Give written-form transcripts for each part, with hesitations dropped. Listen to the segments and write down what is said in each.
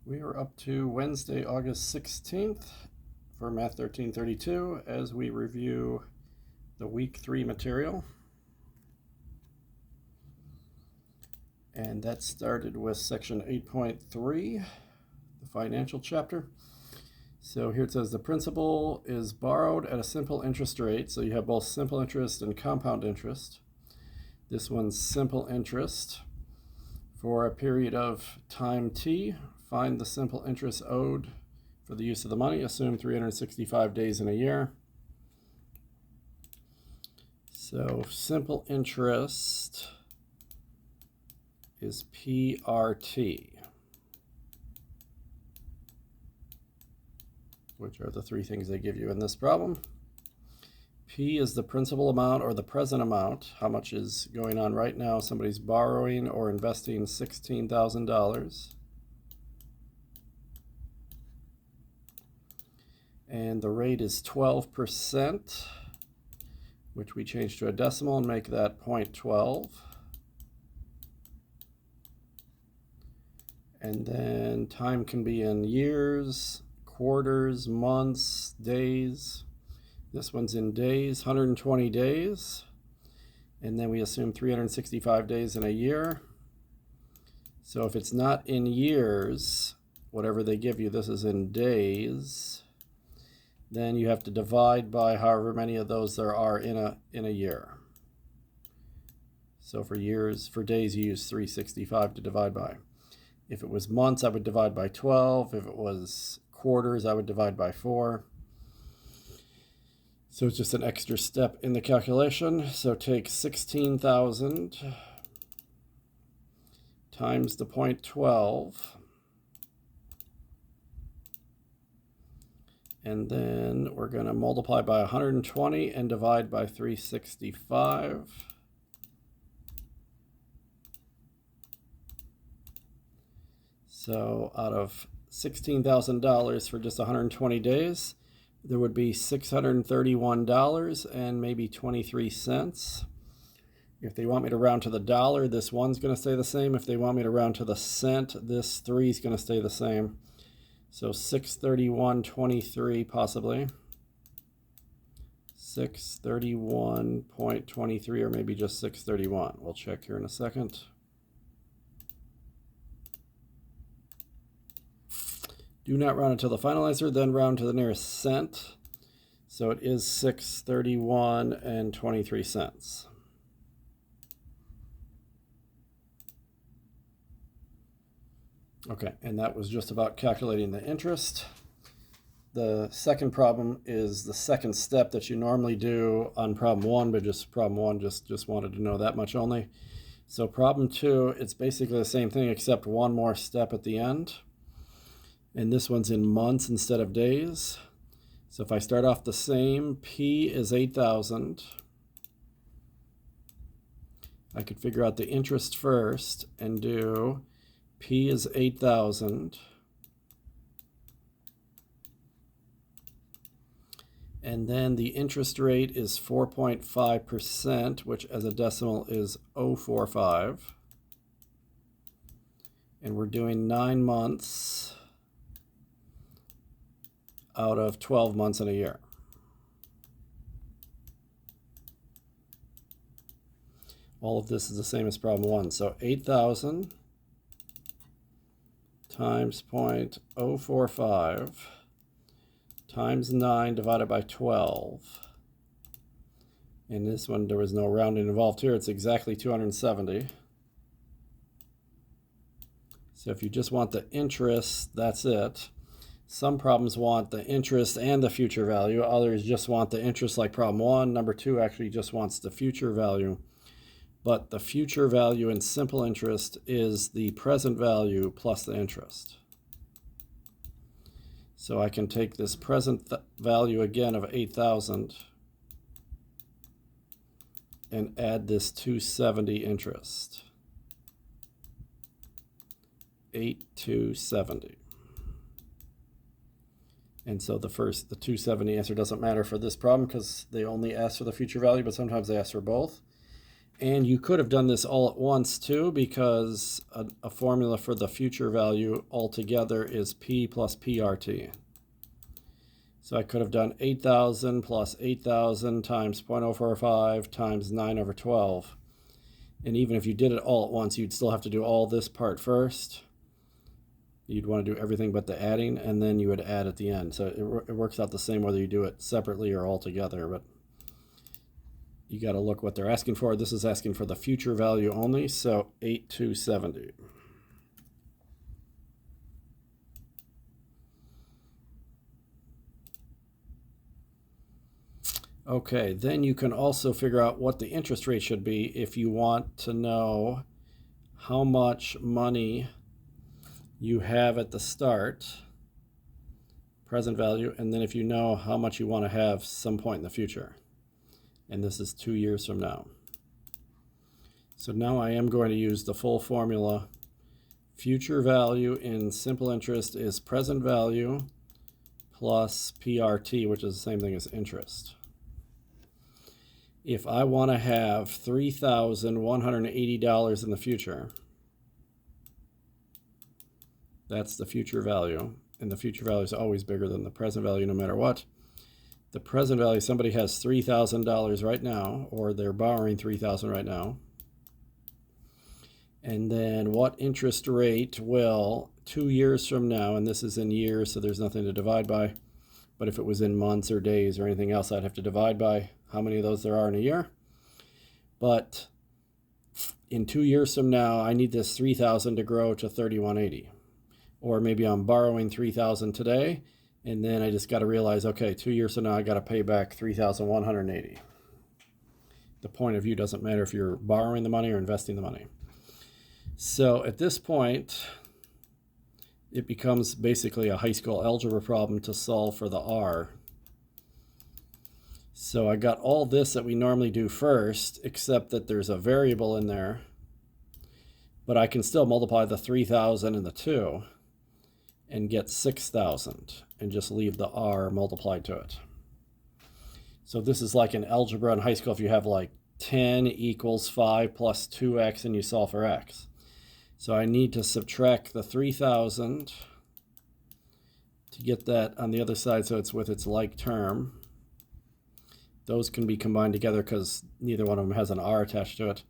We are up to Wednesday, August 16th for Math 1332 as we review the week 3 material. And that started with section 8.3, the financial chapter. So here it says the principal is borrowed at a simple interest rate. So you have both simple interest and compound interest. This one's simple interest for a period of time t. Find the simple interest owed for the use of the money. Assume 365 days in a year. So simple interest is PRT, which are the three things they give you in this problem. P is the principal amount or the present amount. How much is going on right now? Somebody's borrowing or investing $16,000. And the rate is 12%, which we change to a decimal and make that 0.12. And then time can be in years, quarters, months, days. This one's in days, 120 days. And then we assume 365 days in a year. So if it's not in years, whatever they give you, this is in days, then you have to divide by however many of those there are in a year. So for days, you use 365 to divide by. If it was months, I would divide by 12. If it was quarters, I would divide by 4. So it's just an extra step in the calculation. So take 16,000 times the 0.12. And then we're going to multiply by 120 and divide by 365. So out of $16,000 for just 120 days, there would be $631 and maybe 23 cents. If they want me to round to the dollar, this one's going to stay the same. If they want me to round to the cent, this 3 is going to stay the same. So 631.23 possibly. 631.23 or maybe just 631. We'll check here in a second. Do not round it to the finalizer, then round to the nearest cent. So it is 631 and 23 cents. Okay, and that was just about calculating the interest. The second problem is the second step that you normally do on problem 1, but problem 1 just wanted to know that much only. So problem 2, it's basically the same thing except one more step at the end. And this one's in months instead of days. So if I start off the same, P is 8,000. I could figure out the interest first and do P is 8,000. And then the interest rate is 4.5%, which as a decimal is 0.045. And we're doing 9 months out of 12 months in a year. All of this is the same as problem 1. So 8,000 times 0.045 times 9 divided by 12. In this one, there was no rounding involved here. It's exactly 270. So if you just want the interest, that's it. Some problems want the interest and the future value. Others just want the interest like problem 1. Number 2 actually just wants the future value. But the future value in simple interest is the present value plus the interest. So I can take this present value again of 8,000 and add this 270 interest. 8,270. And so the 270 answer doesn't matter for this problem because they only ask for the future value, but sometimes they ask for both. And you could have done this all at once too, because a formula for the future value altogether is P plus PRT. So I could have done 8,000 plus 8,000 times 0.045 times 9 over 12. And even if you did it all at once, you'd still have to do all this part first. You'd want to do everything but the adding, and then you would add at the end. So it works out the same whether you do it separately or all together. But you got to look what they're asking for. This is asking for the future value only, so 8,270. Okay, then you can also figure out what the interest rate should be if you want to know how much money you have at the start, present value, and then if you know how much you want to have some point in the future. And this is 2 years from now. So now I am going to use the full formula. Future value in simple interest is present value plus PRT, which is the same thing as interest. If I want to have $3,180 in the future, that's the future value. And the future value is always bigger than the present value no matter what. The present value, somebody has $3,000 right now, or they're borrowing $3,000 right now. And then what interest rate will 2 years from now, and this is in years, so there's nothing to divide by, but if it was in months or days or anything else, I'd have to divide by how many of those there are in a year. But in 2 years from now, I need this 3,000 to grow to 3,180. Or maybe I'm borrowing 3,000 today, and then I just got to realize, okay, 2 years from now, I got to pay back 3,180. The point of view doesn't matter if you're borrowing the money or investing the money. So at this point, it becomes basically a high school algebra problem to solve for the R. So I got all this that we normally do first, except that there's a variable in there, but I can still multiply the 3,000 and the 2 and get 6,000 and just leave the R multiplied to it. So this is like in algebra in high school if you have like 10 equals 5 plus 2x and you solve for x. So I need to subtract the 3,000 to get that on the other side so it's with its like term. Those can be combined together because neither one of them has an R attached to it.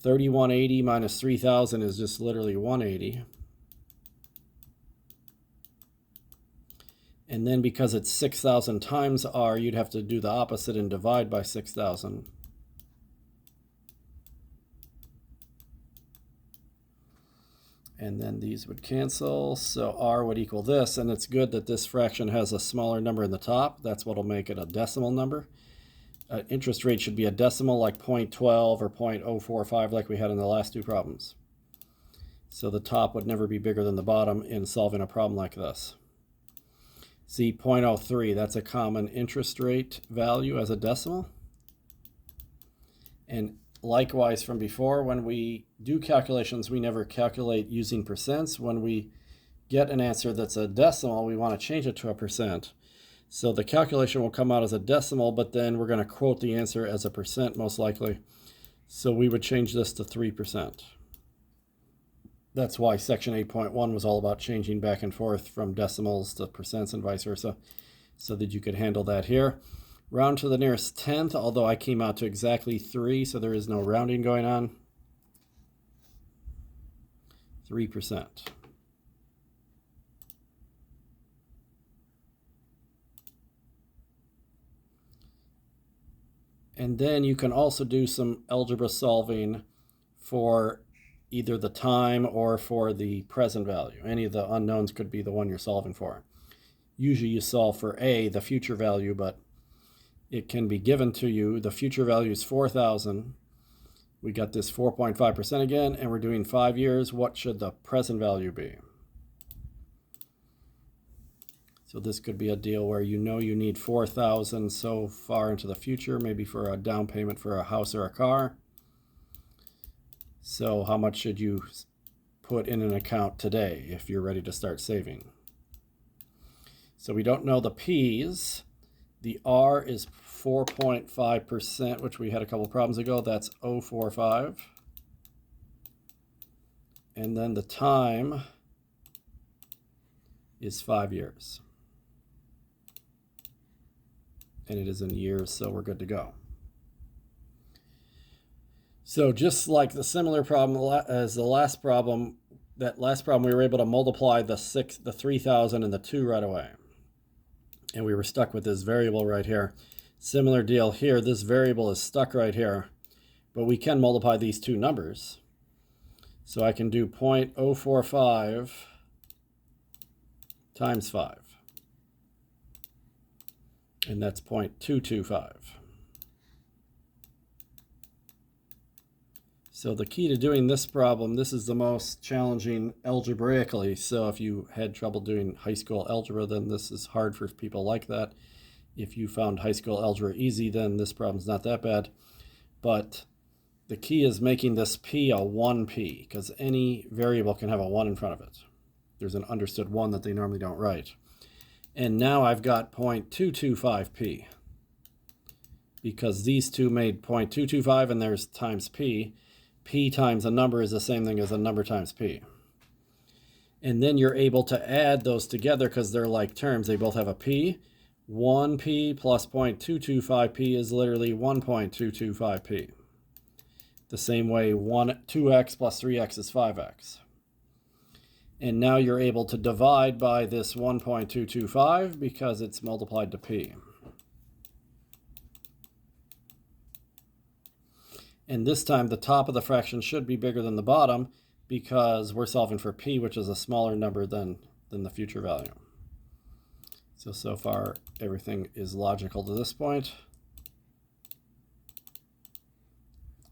3,180 minus 3,000 is just literally 180. And then because it's 6,000 times R, you'd have to do the opposite and divide by 6,000. And then these would cancel, so R would equal this, and it's good that this fraction has a smaller number in the top. That's what will make it a decimal number. Interest rate should be a decimal like 0.12 or 0.045 like we had in the last two problems. So the top would never be bigger than the bottom in solving a problem like this. See, 0.03, that's a common interest rate value as a decimal. And likewise from before, when we do calculations, we never calculate using percents. When we get an answer that's a decimal, we want to change it to a percent. So the calculation will come out as a decimal, but then we're going to quote the answer as a percent most likely. So we would change this to 3%. That's why section 8.1 was all about changing back and forth from decimals to percents and vice versa, so that you could handle that here. Round to the nearest tenth, although I came out to exactly 3, so there is no rounding going on. 3%. And then you can also do some algebra solving for either the time or for the present value. Any of the unknowns could be the one you're solving for. Usually you solve for A, the future value, but it can be given to you. The future value is 4,000. We got this 4.5% again, and we're doing 5 years. What should the present value be? So this could be a deal where you know you need 4,000 so far into the future, maybe for a down payment for a house or a car. So how much should you put in an account today if you're ready to start saving? So we don't know the P's, The R is 4.5%, which we had a couple problems ago. That's 0.45. And then the time is 5 years. And it is in years, so we're good to go. So just like the similar problem as the last problem, that last problem we were able to multiply the 3,000 and the 2 right away. And we were stuck with this variable right here. Similar deal here, this variable is stuck right here, but we can multiply these two numbers. So I can do 0.045 times 5. And that's 0.225. So the key to doing this problem, this is the most challenging algebraically. So if you had trouble doing high school algebra, then this is hard for people like that. If you found high school algebra easy, then this problem's not that bad. But the key is making this p a 1p, because any variable can have a 1 in front of it. There's an understood 1 that they normally don't write. And now I've got 0.225p, because these two made 0.225 and there's times p. P times a number is the same thing as a number times p. And then you're able to add those together because they're like terms. They both have a p. 1p plus 0.225p is literally 1.225p. The same way 2x plus 3x is 5x. And now you're able to divide by this 1.225 because it's multiplied to p. And this time the top of the fraction should be bigger than the bottom because we're solving for p, which is a smaller number than the future value. So far everything is logical to this point.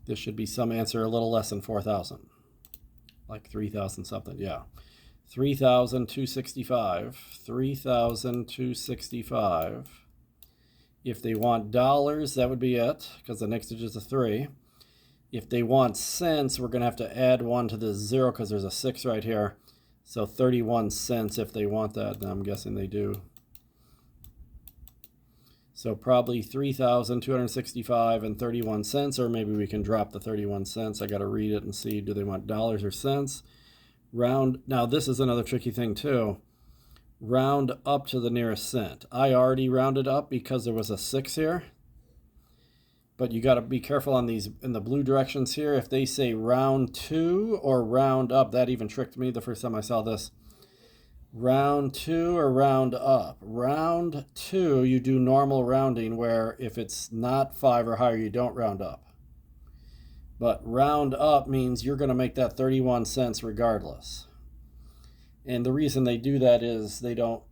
This should be some answer a little less than 4,000. Like 3,000 something, yeah. 3,265. 3,265. If they want dollars, that would be it, because the next digit is a 3. If they want cents, we're going to have to add 1 to the 0 because there's a 6 right here. So 31 cents if they want that, and I'm guessing they do. So probably 3,265 and 31 cents, or maybe we can drop the 31 cents. I got to read it and see, do they want dollars or cents? Round, now this is another tricky thing too. Round up to the nearest cent. I already rounded up because there was a 6 here. But you got to be careful on these in the blue directions here. If they say round to or round up, that even tricked me the first time I saw this. Round to or round up. Round to, you do normal rounding where if it's not 5 or higher, you don't round up. But round up means you're going to make that 31 cents regardless. And the reason they do that is the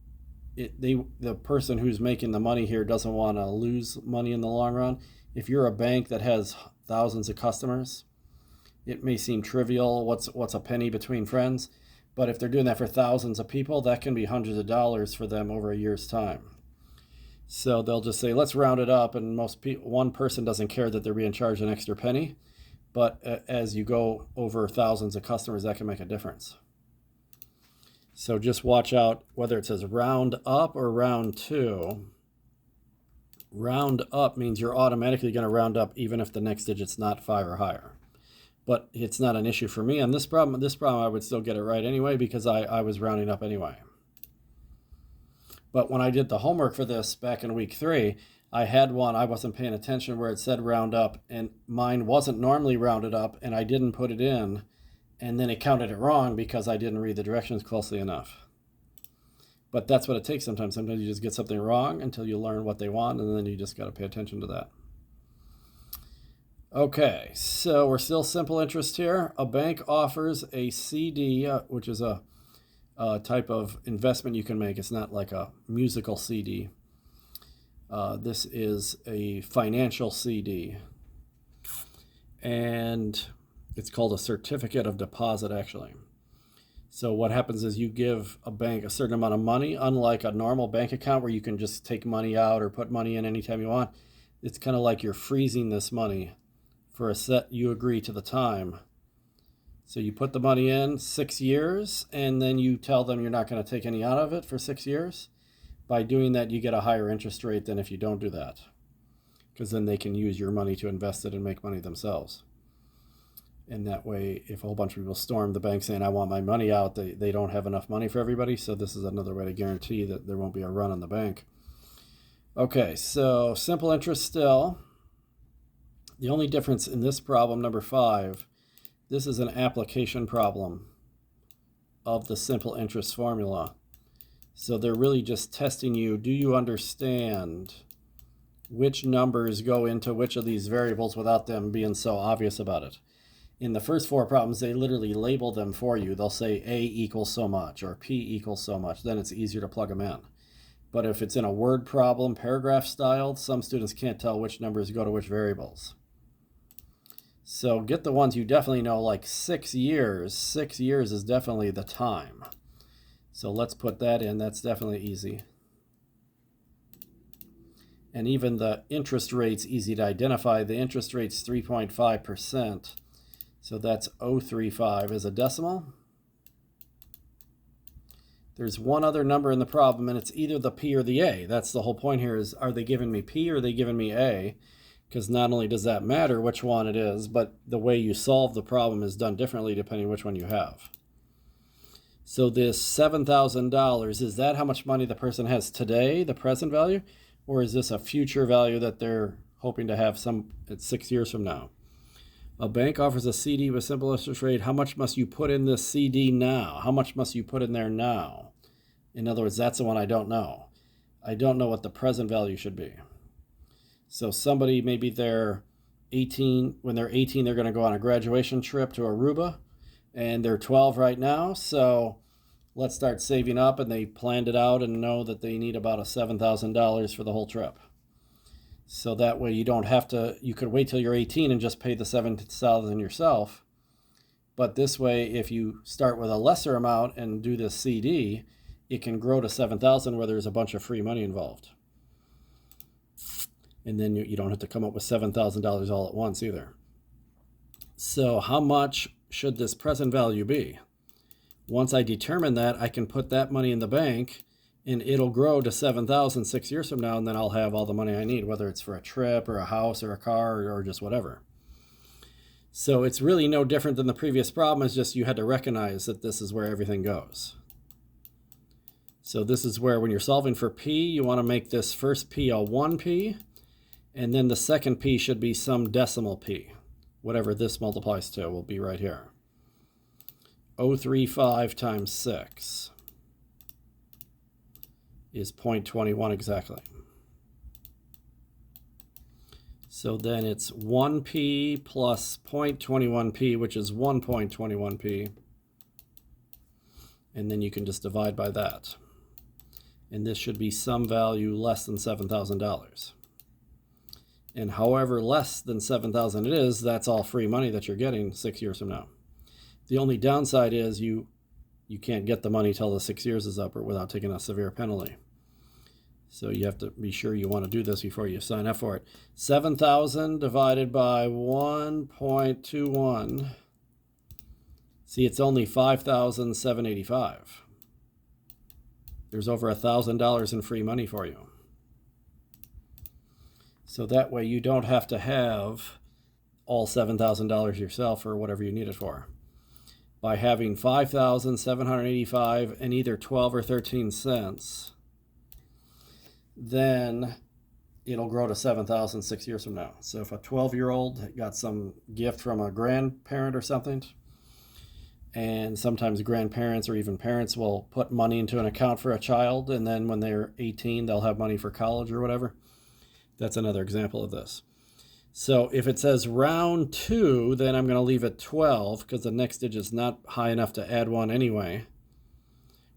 person who's making the money here doesn't want to lose money in the long run. If you're a bank that has thousands of customers, it may seem trivial, what's a penny between friends, but if they're doing that for thousands of people, that can be hundreds of dollars for them over a year's time. So they'll just say, let's round it up, and one person doesn't care that they're being charged an extra penny, but as you go over thousands of customers, that can make a difference. So just watch out whether it says round up or round to. Round up means you're automatically going to round up even if the next digit's not 5 or higher. But it's not an issue for me on this problem. This problem I would still get it right anyway because I was rounding up anyway. But when I did the homework for this back in week 3, I had one, I wasn't paying attention where it said round up, and mine wasn't normally rounded up, and I didn't put it in, and then it counted it wrong because I didn't read the directions closely enough. But that's what it takes sometimes. Sometimes you just get something wrong until you learn what they want, and then you just got to pay attention to that. Okay, so we're still simple interest here. A bank offers a CD, which is a type of investment you can make. It's not like a musical CD. This is a financial CD. And it's called a certificate of deposit, actually. So what happens is you give a bank a certain amount of money, unlike a normal bank account where you can just take money out or put money in anytime you want. It's kind of like you're freezing this money for a set, you agree to the time. So you put the money in 6 years, and then you tell them you're not going to take any out of it for 6 years. By doing that, you get a higher interest rate than if you don't do that, because then they can use your money to invest it and make money themselves. And that way, if a whole bunch of people storm the bank saying, I want my money out, they don't have enough money for everybody. So this is another way to guarantee that there won't be a run on the bank. Okay, so simple interest still. The only difference in this problem, number 5, this is an application problem of the simple interest formula. So they're really just testing you. Do you understand which numbers go into which of these variables without them being so obvious about it? In the first 4 problems, they literally label them for you. They'll say A equals so much or P equals so much. Then it's easier to plug them in. But if it's in a word problem, paragraph styled, some students can't tell which numbers go to which variables. So get the ones you definitely know, like 6 years. 6 years is definitely the time. So let's put that in. That's definitely easy. And even the interest rate's easy to identify. The interest rate's 3.5%. So that's 0.035 as a decimal. There's one other number in the problem, and it's either the P or the A. That's the whole point here is, are they giving me P or are they giving me A? Because not only does that matter which one it is, but the way you solve the problem is done differently depending which one you have. So this $7,000, is that how much money the person has today, the present value? Or is this a future value that they're hoping to have at 6 years from now? A bank offers a CD with simple interest rate. How much must you put in this CD now? How much must you put in there now? In other words, that's the one I don't know. I don't know what the present value should be. So somebody, maybe they're 18. When they're 18, they're going to go on a graduation trip to Aruba. And they're 12 right now. So let's start saving up. And they planned it out and know that they need about $7,000 for the whole trip. So that way you don't have to, you could wait till you're 18 and just pay the $7,000 yourself. But this way, if you start with a lesser amount and do this CD, it can grow to $7,000 where there's a bunch of free money involved. And then you don't have to come up with $7,000 all at once either. So how much should this present value be? Once I determine that, I can put that money in the bank and it'll grow to $7,000 6 years from now, and then I'll have all the money I need, whether it's for a trip or a house or a car or just whatever. So it's really no different than the previous problem. It's just you had to recognize that this is where everything goes. So this is where when you're solving for P, you want to make this first P a 1P, and then the second P should be some decimal P. Whatever this multiplies to will be right here. 0.035 times 6 is 0.21 exactly. So then it's 1p plus 0.21p, which is 1.21p. And then you can just divide by that. And this should be some value less than $7,000. And however less than $7,000 it is, that's all free money that you're getting 6 years from now. The only downside is you can't get the money till the 6 years is up or without taking a severe penalty. So you have to be sure you want to do this before you sign up for it. 7,000 divided by 1.21. See, it's only 5,785. There's over $1,000 in free money for you. So that way you don't have to have all $7,000 yourself or whatever you need it for. By having 5,785 and either 12 or 13 cents, then it'll grow to 7,000 6 years from now. So if a 12-year-old got some gift from a grandparent or something, and sometimes grandparents or even parents will put money into an account for a child, and then when they're 18, they'll have money for college or whatever. That's another example of this. So if it says round 2, then I'm going to leave it 12 because the next digit's not high enough to add 1 anyway.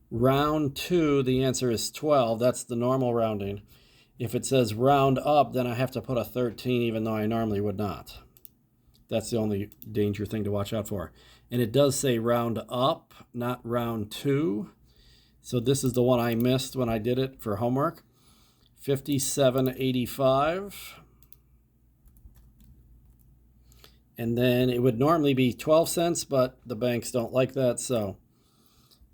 Round 2, the answer is 12. That's the normal rounding. If it says round up, then I have to put a 13 even though I normally would not. That's the only danger thing to watch out for. And it does say round up, not round 2. So this is the one I missed when I did it for homework. 57.85. And then it would normally be 12 cents, but the banks don't like that, so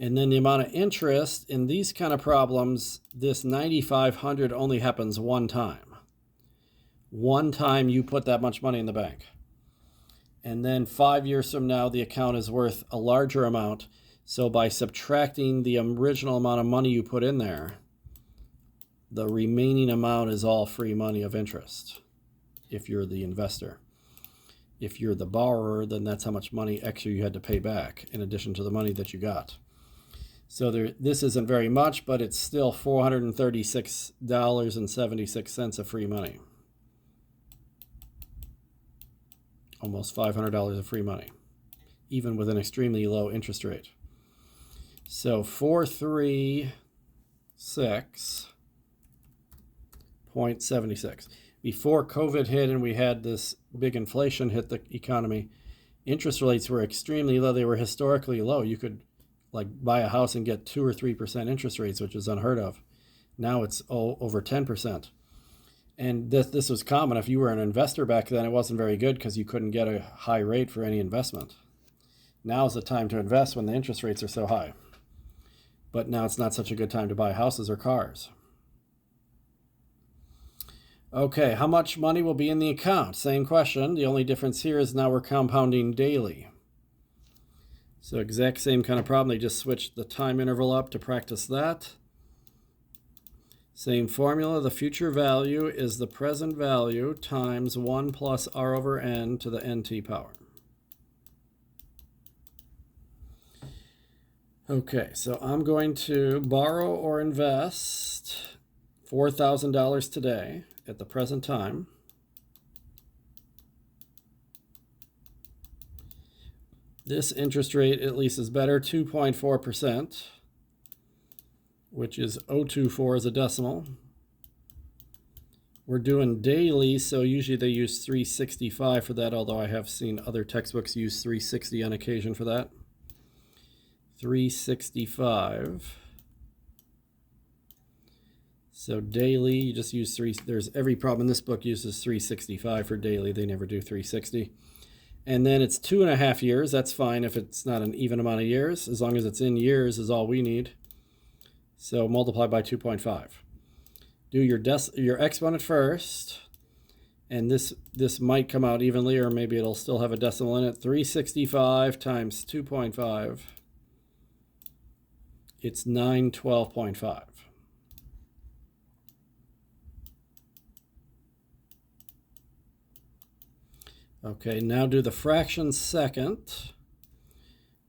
And then the amount of interest in these kind of problems, this 9,500 only happens one time. One time you put that much money in the bank. And then 5 years from now, the account is worth a larger amount. So by subtracting the original amount of money you put in there, the remaining amount is all free money of interest if you're the investor. If you're the borrower, then that's how much money extra you had to pay back in addition to the money that you got. So this isn't very much, but it's still $436.76 of free money. Almost $500 of free money, even with an extremely low interest rate. So 436.76. Before COVID hit and we had this big inflation hit the economy, interest rates were extremely low. They were historically low. You could buy a house and get 2 or 3% interest rates, which is unheard of. Now it's over 10%. And this was common. If you were an investor back then, it wasn't very good because you couldn't get a high rate for any investment. Now is the time to invest when the interest rates are so high. But now it's not such a good time to buy houses or cars. Okay, how much money will be in the account? Same question. The only difference here is now we're compounding daily. So exact same kind of problem. They just switched the time interval up to practice that. Same formula. The future value is the present value times 1 plus r over n to the nt power. Okay, so I'm going to borrow or invest $4,000 today at the present time. This interest rate at least is better, 2.4%, which is 0.024 as a decimal. We're doing daily, so usually they use 365 for that, although I have seen other textbooks use 360 on occasion for that. 365. So daily, you just use there's every problem in this book uses 365 for daily. They never do 360. And then it's 2.5 years. That's fine if it's not an even amount of years. As long as it's in years is all we need. So multiply by 2.5. Do your exponent first. And this might come out evenly, or maybe it'll still have a decimal in it. 365 times 2.5. It's 912.5. Okay, now do the fraction second.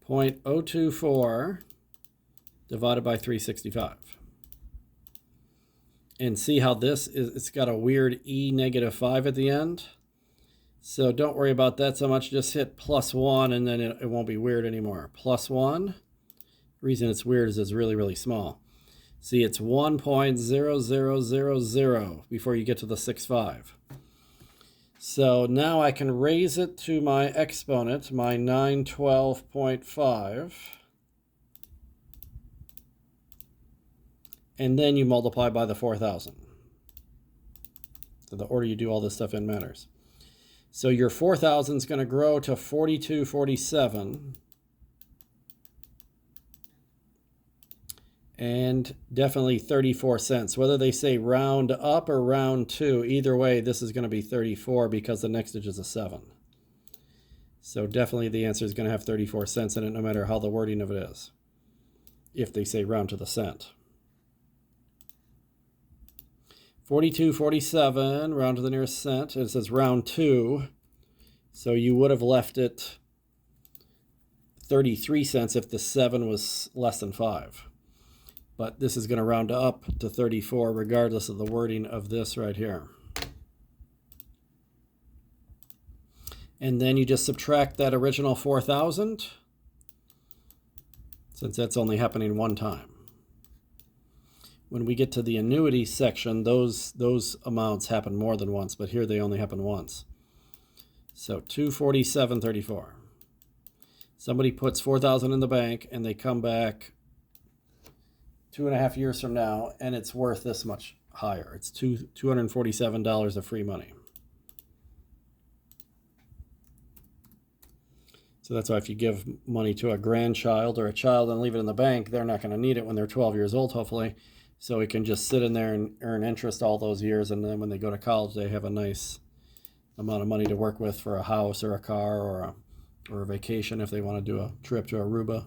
0.024 divided by 365. And see how it's got a weird e-5 at the end. So don't worry about that so much. Just hit +1 and then it won't be weird anymore. +1. The reason it's weird is it's really, really small. See, it's 1.0000 before you get to the 6.5. So now I can raise it to my exponent, my 912.5. And then you multiply by the 4,000. So the order you do all this stuff in matters. So your 4,000 is going to grow to 4247. And definitely 34 cents. Whether they say round up or round to, either way, this is going to be 34 because the next digit is a 7. So definitely the answer is going to have 34 cents in it, no matter how the wording of it is, if they say round to the cent. 42.47, round to the nearest cent. It says round to, so you would have left it 33 cents if the 7 was less than 5. But this is going to round up to 34 regardless of the wording of this right here. And then you just subtract that original 4,000, since that's only happening one time. When we get to the annuity section, those amounts happen more than once, but here they only happen once. So 247.34. Somebody puts 4,000 in the bank and they come back 2.5 years from now, and it's worth this much higher. It's $247 of free money. So that's why if you give money to a grandchild or a child and leave it in the bank, they're not going to need it when they're 12 years old, hopefully. So it can just sit in there and earn interest all those years. And then when they go to college, they have a nice amount of money to work with for a house or a car or a vacation if they want to do a trip to Aruba.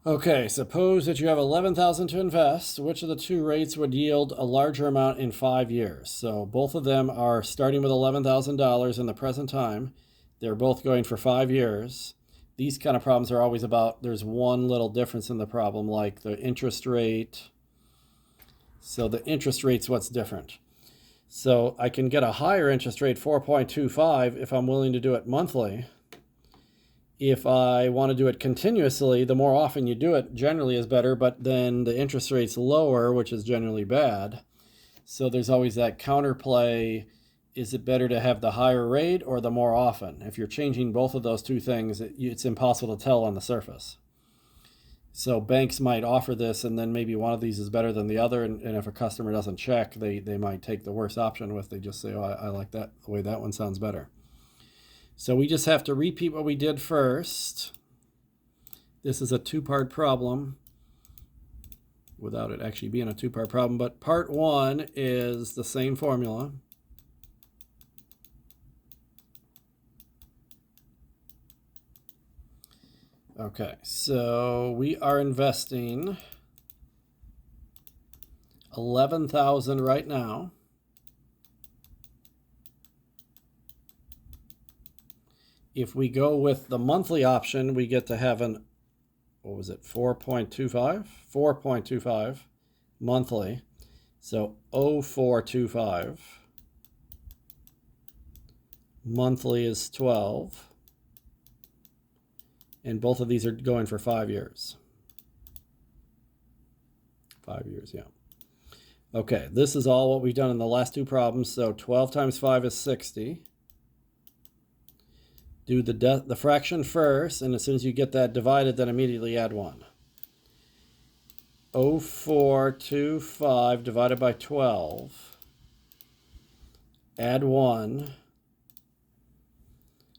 Okay, suppose that you have $11,000 to invest. Which of the two rates would yield a larger amount in 5 years? So both of them are starting with $11,000 in the present time. They're both going for 5 years. These kind of problems are always about, there's one little difference in the problem, like the interest rate. So the interest rate's what's different. So I can get a higher interest rate, 4.25, if I'm willing to do it monthly. If I want to do it continuously, the more often you do it generally is better, but then the interest rate's lower, which is generally bad. So there's always that counterplay. Is it better to have the higher rate or the more often? If you're changing both of those two things, it's impossible to tell on the surface. So banks might offer this, and then maybe one of these is better than the other. And if a customer doesn't check, they might take the worst option if they just say, oh, I like that, the way that one sounds better. So we just have to repeat what we did first. This is a two-part problem without it actually being a two-part problem. But part one is the same formula. Okay, so we are investing $11,000 right now. If we go with the monthly option, we get to have an, what was it, 4.25? 4.25 monthly. So 0.425. Monthly is 12. And both of these are going for 5 years. 5 years, yeah. Okay, this is all what we've done in the last two problems. So 12 times 5 is 60. Do the fraction first, and as soon as you get that divided, then immediately add 1. 0.425 divided by 12. Add 1.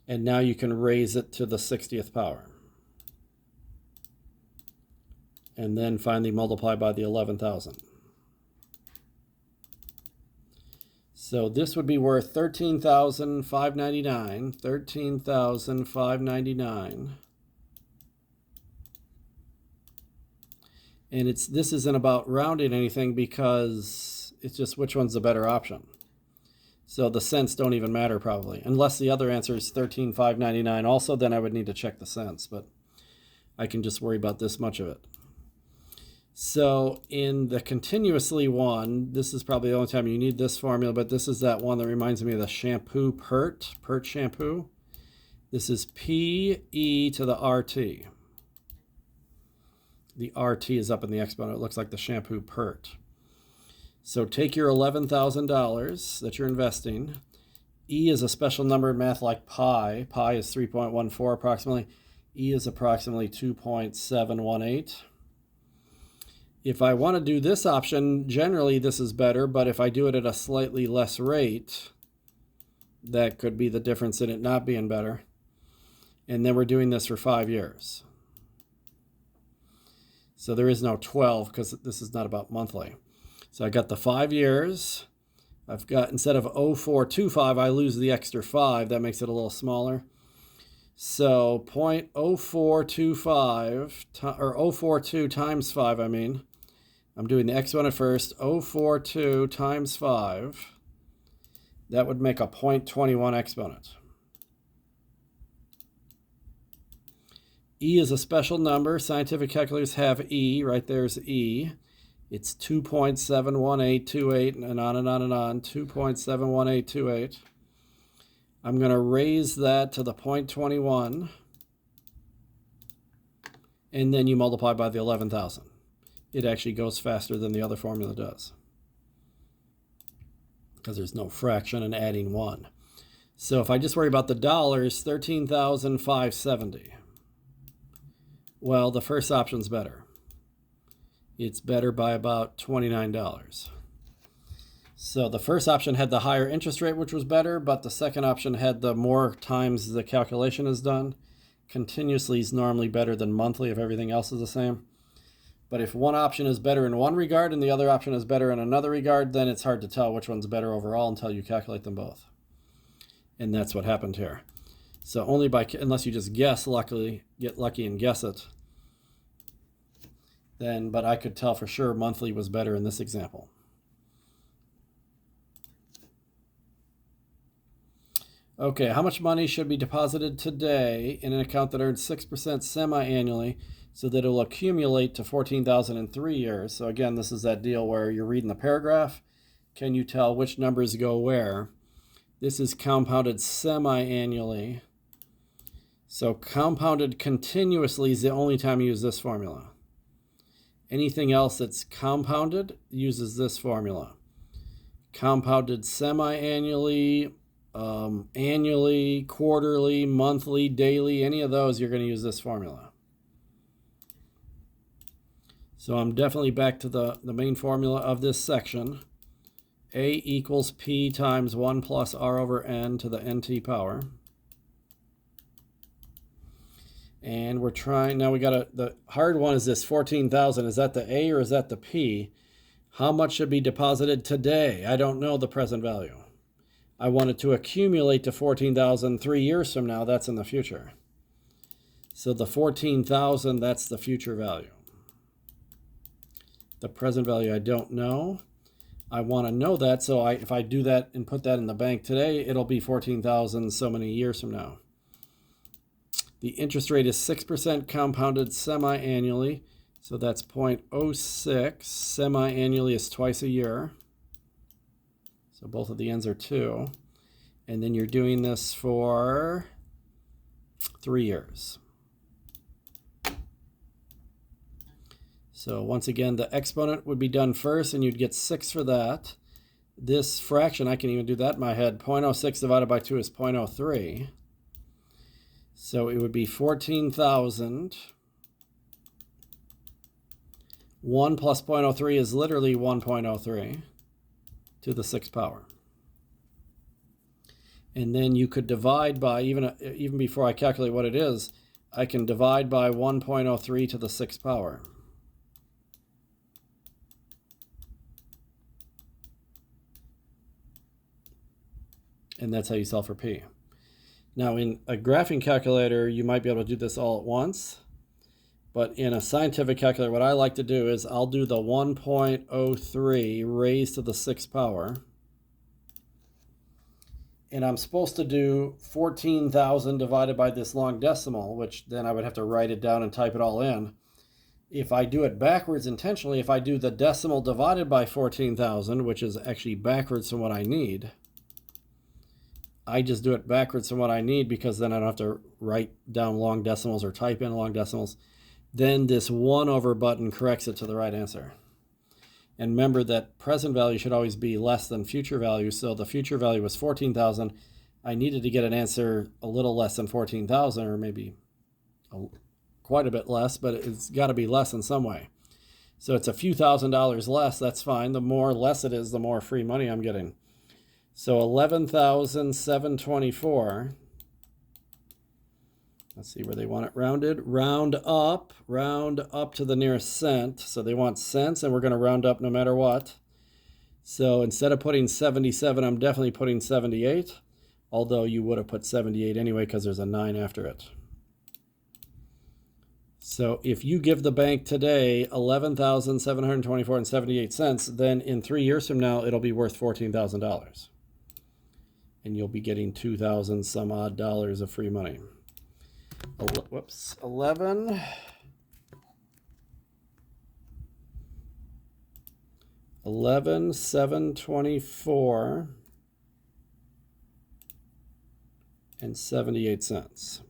And now you can raise it to the 60th power. And then finally multiply by the 11,000. So this would be worth $13,599. $13,599. And this isn't about rounding anything because it's just which one's the better option. So the cents don't even matter probably, unless the other answer is $13,599 also, then I would need to check the cents, but I can just worry about this much of it. So in the continuously one, this is probably the only time you need this formula, but this is that one that reminds me of the shampoo PERT shampoo. This is PE to the RT. The RT is up in the exponent. It looks like the shampoo PERT. So take your $11,000 that you're investing. E is a special number in math like pi. Pi is 3.14 approximately. E is approximately 2.718. If I want to do this option, generally this is better, but if I do it at a slightly less rate, that could be the difference in it not being better. And then we're doing this for 5 years. So there is no 12 because this is not about monthly. So I got the 5 years. I've got, instead of 0.425, I lose the extra 5. That makes it a little smaller. So 0.0425, or 0.42 times 5, I mean. I'm doing the exponent first. 0.42 times 5. That would make a 0.21 exponent. E is a special number. Scientific calculators have E. Right there's E. It's 2.71828 and on and on and on. 2.71828. I'm going to raise that to the 0.21. And then you multiply by the 11,000. It actually goes faster than the other formula does, because there's no fraction and adding 1. So if I just worry about the dollars, $13,570. Well, the first option's better. It's better by about $29. So the first option had the higher interest rate, which was better, but the second option had the more times the calculation is done. Continuously is normally better than monthly if everything else is the same. But if one option is better in one regard and the other option is better in another regard, then it's hard to tell which one's better overall until you calculate them both. And that's what happened here. So only by, unless you just guess, luckily, get lucky and guess it, then, but I could tell for sure monthly was better in this example. Okay, how much money should be deposited today in an account that earns 6% semi-annually so that it will accumulate to $14,000 in 3 years? So again, this is that deal where you're reading the paragraph. Can you tell which numbers go where? This is compounded semi-annually. So compounded continuously is the only time you use this formula. Anything else that's compounded uses this formula. Compounded semi-annually, annually, quarterly, monthly, daily, any of those, you're going to use this formula. So I'm definitely back to the main formula of this section. A equals P times 1 plus R over N to the NT power. And we're trying, now we got the hard one is this 14,000. Is that the A or is that the P? How much should be deposited today? I don't know the present value. I want it to accumulate to 14,000 3 years from now. That's in the future. So the 14,000, that's the future value. The present value, I don't know. I want to know that, so if I do that and put that in the bank today, it'll be 14,000 so many years from now. The interest rate is 6% compounded semi-annually, so that's 0.06. Semi-annually is twice a year. So both of the ends are 2. And then you're doing this for 3 years. So once again, the exponent would be done first, and you'd get 6 for that. This fraction, I can even do that in my head. 0.06 divided by 2 is 0.03. So it would be 14,000. 1 plus 0.03 is literally 1.03 to the 6th power. And then you could divide by, even before I calculate what it is, I can divide by 1.03 to the 6th power. And that's how you solve for P. Now in a graphing calculator, you might be able to do this all at once. But in a scientific calculator, what I like to do is I'll do the 1.03 raised to the 6th power. And I'm supposed to do 14,000 divided by this long decimal, which then I would have to write it down and type it all in. If I do it backwards intentionally, if I do the decimal divided by 14,000, which is actually backwards from what I need, I just do it backwards from what I need because then I don't have to write down long decimals or type in long decimals. Then this 1 over button corrects it to the right answer. And remember that present value should always be less than future value. So the future value was 14,000. I needed to get an answer a little less than 14,000, or maybe quite a bit less, but it's got to be less in some way. So it's a few $1,000s less. That's fine. The more less it is, the more free money I'm getting. So 11,724. Let's see where they want it rounded. Round up to the nearest cent. So they want cents, and we're going to round up no matter what. So instead of putting 77, I'm definitely putting 78, although you would have put 78 anyway because there's a 9 after it. So if you give the bank today $11,724 and 78 cents, then in 3 years from now, it'll be worth $14,000. And you'll be getting 2,000 some odd dollars of free money. 11,724 and 78 cents.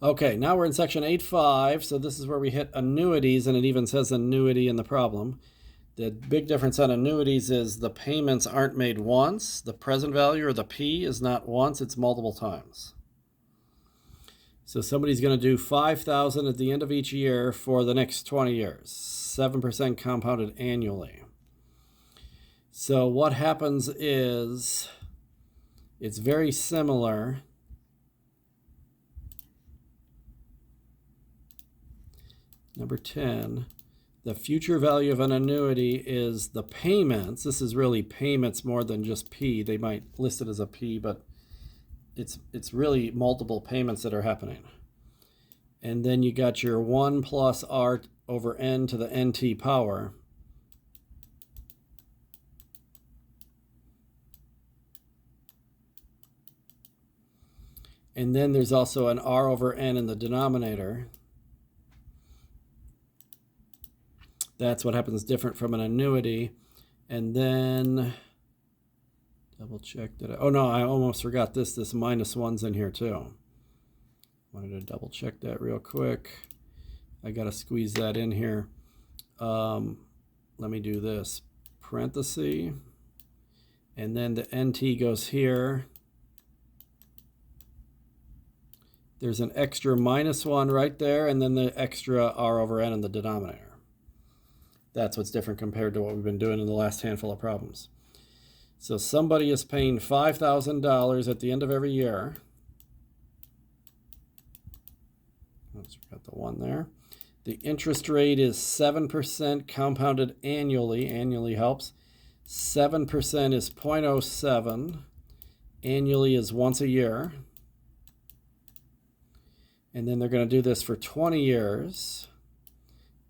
Okay, now we're in section 8.5, so this is where we hit annuities, and it even says annuity in the problem. The big difference on annuities is the payments aren't made once. The present value, or the P, is not once, it's multiple times. So somebody's going to do 5,000 at the end of each year for the next 20 years, 7% compounded annually. So what happens is it's very similar. Number 10, the future value of an annuity is the payments. This is really payments more than just P. They might list it as a P, but it's really multiple payments that are happening. And then you got your 1 plus R over N to the NT power. And then there's also an R over N in the denominator. That's what happens different from an annuity. And then double check that. Oh no, I almost forgot this. This -1's in here too. Wanted to double check that real quick. I got to squeeze that in here. Let me do this. Parenthesis. And then the NT goes here. There's an extra -1 right there, and then the extra R over N in the denominator. That's what's different compared to what we've been doing in the last handful of problems. So somebody is paying $5,000 at the end of every year. Oops, we got the 1 there. The interest rate is 7% compounded annually. Annually helps. 7% is 0.07. Annually is once a year. And then they're going to do this for 20 years.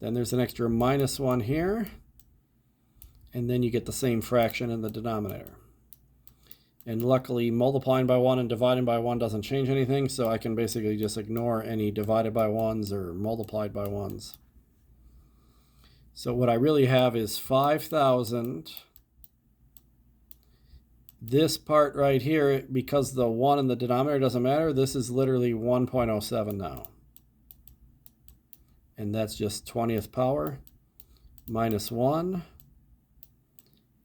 Then there's an extra -1 here. And then you get the same fraction in the denominator. And luckily, multiplying by 1 and dividing by 1 doesn't change anything, so I can basically just ignore any divided by 1s or multiplied by 1s. So what I really have is 5,000. This part right here, because the 1 in the denominator doesn't matter, this is literally 1.07 now. And that's just 20th power -1.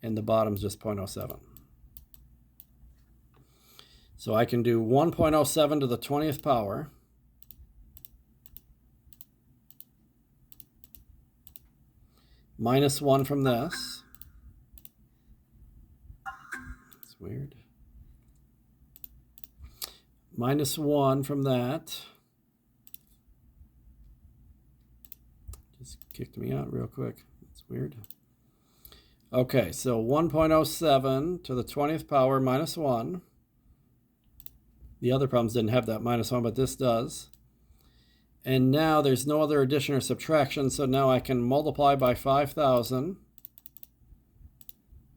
And the bottom's just 0.07. So I can do 1.07 to the 20th power -1 from this. That's weird. -1 from that. Just kicked me out real quick. That's weird. Okay, so 1.07 to the 20th power -1. The other problems didn't have that -1, but this does. And now there's no other addition or subtraction, so now I can multiply by 5,000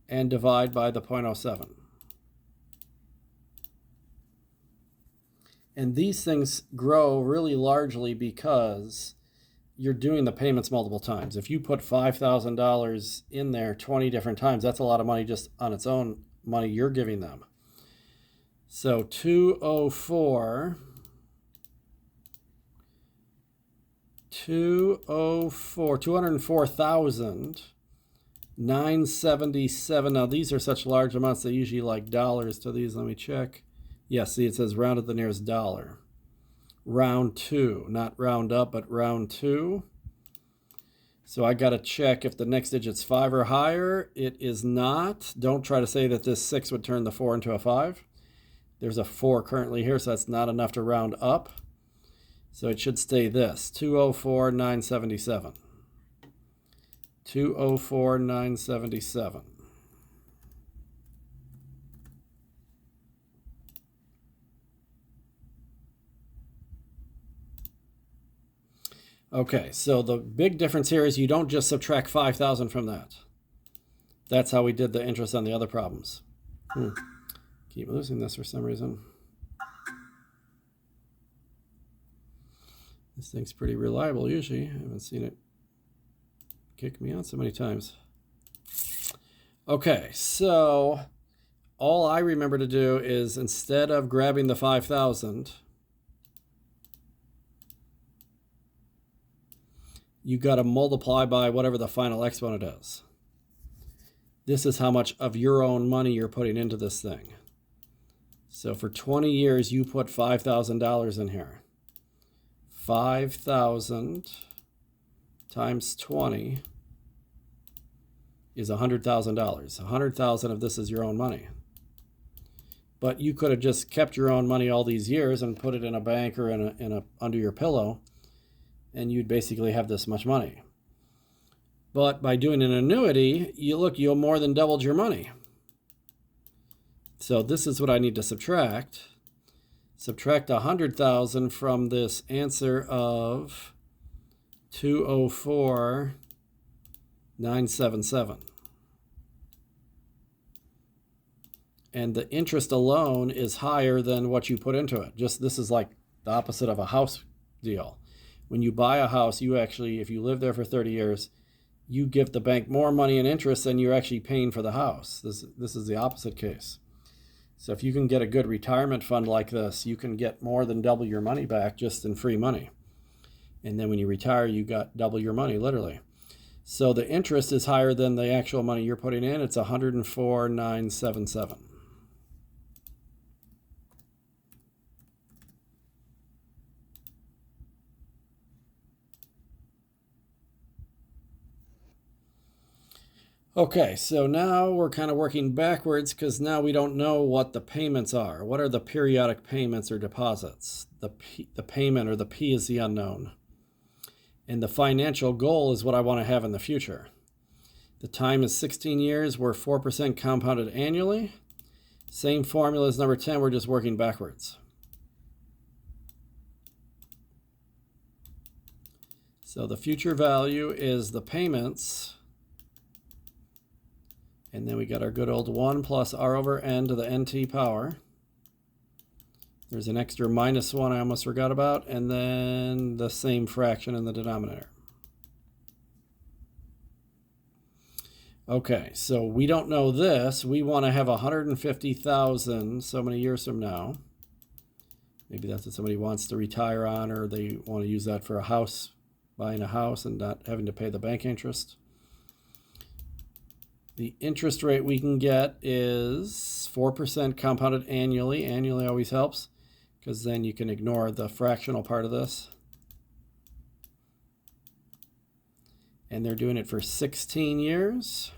and divide by the 0.07. And these things grow really largely because you're doing the payments multiple times. If you put $5,000 in there 20 different times, that's a lot of money just on its own, money you're giving them. So 204,977. Now these are such large amounts, they usually like dollars to these. Let me check. Yes, see, it says round to the nearest dollar. Round 2, not round up, but round 2. So I got to check if the next digit's 5 or higher. It is not. Don't try to say that this 6 would turn the 4 into a 5. There's a 4 currently here, so that's not enough to round up. So it should stay this, 204,977. 204,977. Okay, so the big difference here is you don't just subtract 5,000 from that. That's how we did the interest on the other problems. Keep losing this for some reason. This thing's pretty reliable usually. I haven't seen it kick me out so many times. Okay, so all I remember to do is instead of grabbing the 5,000, you got to multiply by whatever the final exponent is. This is how much of your own money you're putting into this thing. So for 20 years, you put $5,000 in here. 5,000 times 20 is $100,000. 100,000 of this is your own money. But you could have just kept your own money all these years and put it in a bank or in a under your pillow, and you'd basically have this much money. But by doing an annuity, you more than doubled your money. So this is what I need to subtract. Subtract 100,000 from this answer of 204,977. And the interest alone is higher than what you put into it. Just this is like the opposite of a house deal. When you buy a house, you actually, if you live there for 30 years, you give the bank more money in interest than you're actually paying for the house. This is the opposite case. So if you can get a good retirement fund like this, you can get more than double your money back just in free money. And then when you retire, you got double your money, literally. So the interest is higher than the actual money you're putting in. It's 104,977. Okay, so now we're kind of working backwards because now we don't know what the payments are. What are the periodic payments or deposits? The payment or the P is the unknown. And the financial goal is what I want to have in the future. The time is 16 years. We're 4% compounded annually. Same formula as number 10. We're just working backwards. So the future value is the payments. And then we got our good old 1 plus r over n to the nt power. There's an extra minus 1 I almost forgot about, and then the same fraction in the denominator. Okay, so we don't know this. We want to have 150,000 so many years from now. Maybe that's what somebody wants to retire on, or they want to use that for a house, buying a house and not having to pay the bank interest. The interest rate we can get is 4% compounded annually. Annually always helps because then you can ignore the fractional part of this. And they're doing it for 16 years.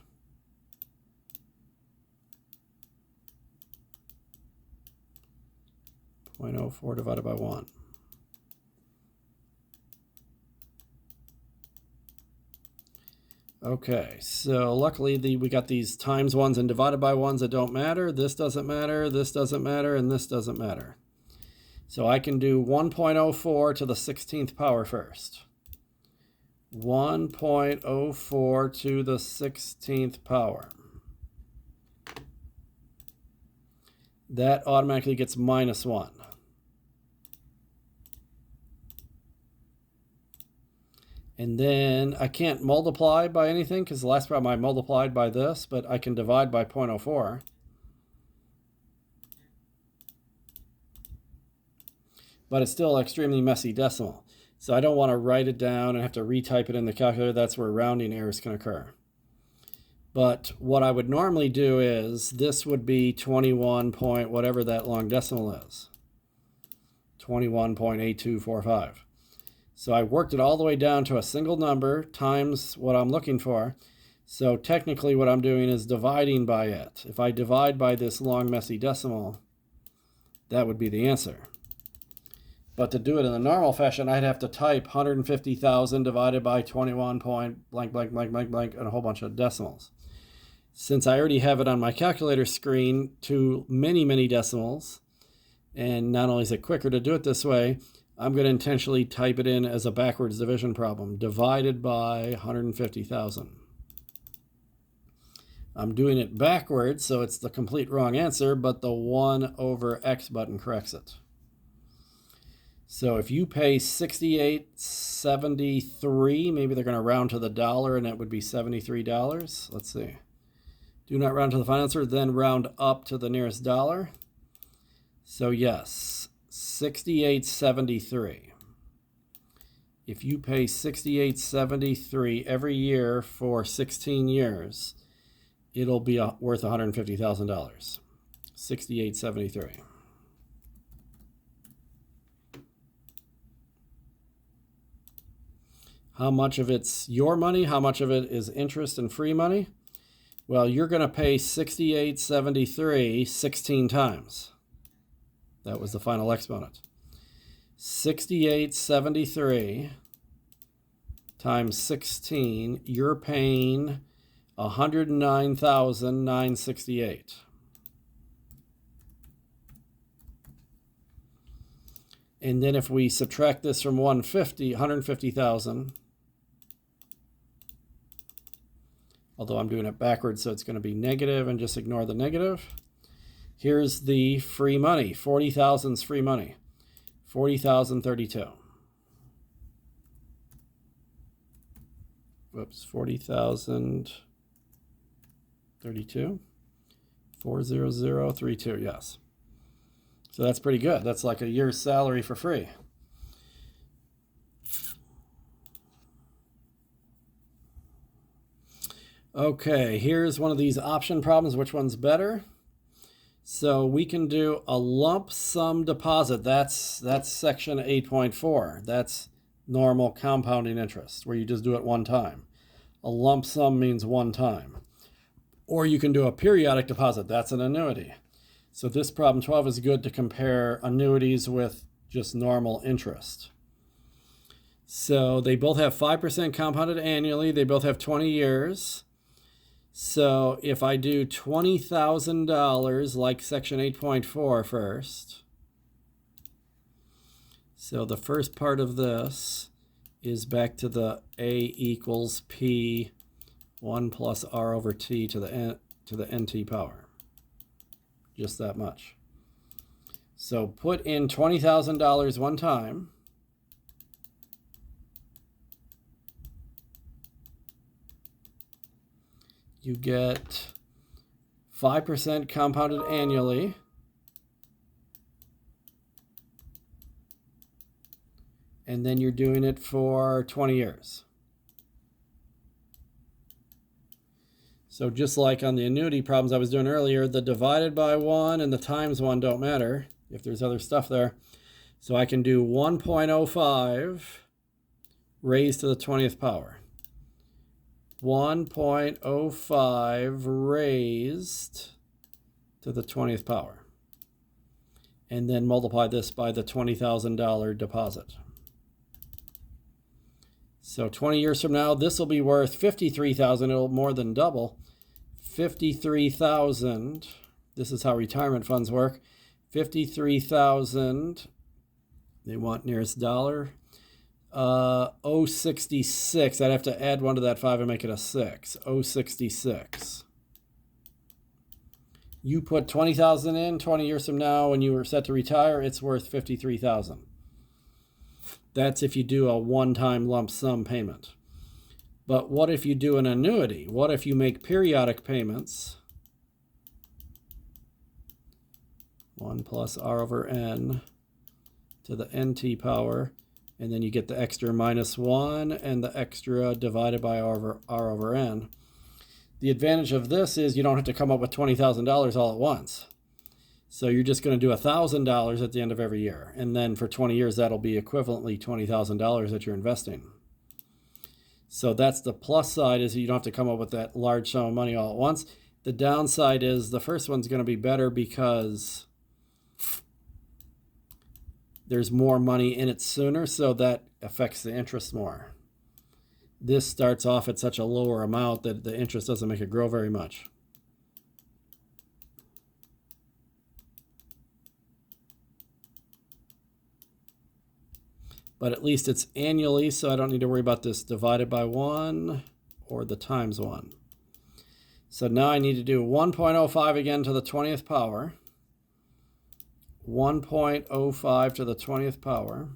.04 divided by 1. Okay, so luckily we got these times ones and divided by ones that don't matter. This doesn't matter, this doesn't matter, and this doesn't matter. So I can do 1.04 to the 16th power first. 1.04 to the 16th power. That automatically gets minus 1. And then I can't multiply by anything because the last time I multiplied by this, but I can divide by 0.04. But it's still extremely messy decimal. So I don't want to write it down and have to retype it in the calculator. That's where rounding errors can occur. But what I would normally do is this would be 21 point whatever that long decimal is. 21.8245. So I worked it all the way down to a single number times what I'm looking for. So technically what I'm doing is dividing by it. If I divide by this long messy decimal, that would be the answer. But to do it in the normal fashion, I'd have to type 150,000 divided by 21 point blank, blank, blank, blank, blank, and a whole bunch of decimals. Since I already have it on my calculator screen to many, many decimals, and not only is it quicker to do it this way, I'm going to intentionally type it in as a backwards division problem, divided by 150,000. I'm doing it backwards, so it's the complete wrong answer, but the 1 over x button corrects it. So if you pay $68.73, maybe they're going to round to the dollar, and that would be $73. Let's see. Do not round to the final answer, then round up to the nearest dollar. So yes, $68.73. If you pay $68.73 every year for 16 years, it'll be worth $150,000. $68.73. How much of it's your money? How much of it is interest and free money? Well, you're going to pay $68.73 16 times. That was the final exponent. $68.73 times 16, you're paying $109,968. And then if we subtract this from 150,000, although I'm doing it backwards, so it's going to be negative, and just ignore the negative. Here's the free money. 40,000 is free money. 40,032. Whoops, 40,032. 40032, yes. So that's pretty good. That's like a year's salary for free. Okay, here's one of these option problems. Which one's better? So we can do a lump sum deposit. That's section 8.4. That's normal compounding interest, where you just do it one time. A lump sum means one time. Or you can do a periodic deposit. That's an annuity. So this problem 12 is good to compare annuities with just normal interest. So they both have 5% compounded annually. They both have 20 years. So if I do $20,000 like section 8.4 first, so the first part of this is back to the A equals P 1 plus R over T to the NT power. Just that much. So put in $20,000 one time. You get 5% compounded annually. And then you're doing it for 20 years. So just like on the annuity problems I was doing earlier, the divided by 1 and the times 1 don't matter if there's other stuff there. So I can do 1.05 raised to the 20th power. 1.05 raised to the 20th power. And then multiply this by the $20,000 deposit. So 20 years from now, this will be worth $53,000. It'll more than double. $53,000. This is how retirement funds work. $53,000. They want nearest dollar. 066. I'd have to add 1 to that 5 and make it a 6. 066. You put $20,000 in 20 years from now when you were set to retire, it's worth $53,000. That's if you do a one-time lump sum payment. But what if you do an annuity? What if you make periodic payments? 1 plus R over N to the NT power. And then you get the extra minus 1 and the extra divided by R over N. The advantage of this is you don't have to come up with $20,000 all at once. So you're just going to do $1,000 at the end of every year. And then for 20 years, that'll be equivalently $20,000 that you're investing. So that's the plus side, is you don't have to come up with that large sum of money all at once. The downside is the first one's going to be better because there's more money in it sooner, so that affects the interest more. This starts off at such a lower amount that the interest doesn't make it grow very much. But at least it's annually, so I don't need to worry about this divided by 1 or the times 1. So now I need to do 1.05 again to the 20th power. 1.05 to the 20th power.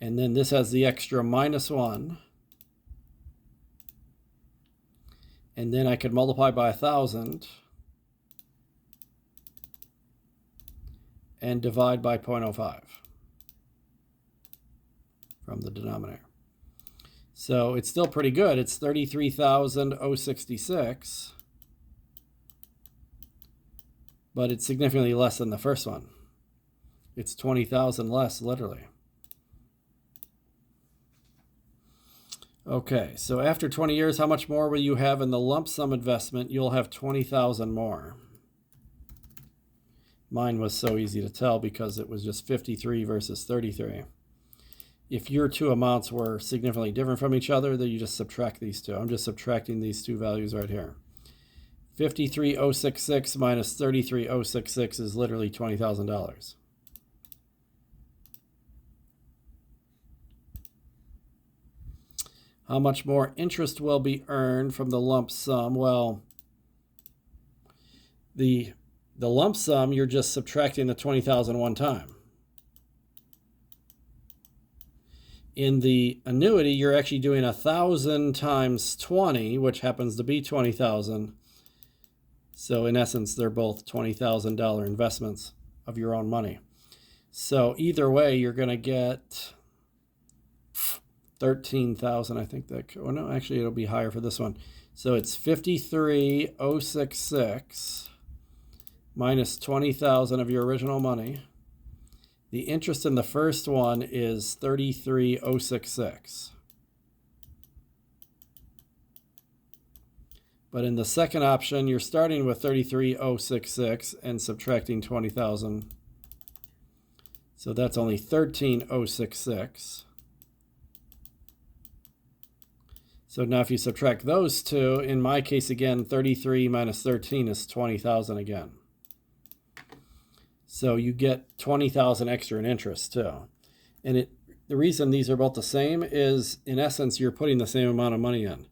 And then this has the extra minus 1. And then I could multiply by 1,000. And divide by 0.05 from the denominator. So it's still pretty good. It's 33,066, but it's significantly less than the first one. It's 20,000 less, literally. Okay, so after 20 years, how much more will you have in the lump sum investment? You'll have 20,000 more. Mine was so easy to tell because it was just 53 versus 33. If your two amounts were significantly different from each other, then you just subtract these two. I'm just subtracting these two values right here. 53,066 minus 33,066 is literally $20,000. How much more interest will be earned from the lump sum? Well, the lump sum, you're just subtracting the 20,000 one time. In the annuity, you're actually doing 1,000 times 20, which happens to be 20,000. So in essence, they're both $20,000 investments of your own money. So either way, you're going to get 13,000. I think that, oh no, actually it'll be higher for this one. So it's 53,066 minus 20,000 of your original money. The interest in the first one is 33,066. But in the second option, you're starting with 33,066 and subtracting 20,000. So that's only 13,066. So now if you subtract those two, in my case again, 33 minus 13 is 20,000 again. So you get 20,000 extra in interest too. And the reason these are both the same is, in essence, you're putting the same amount of money in.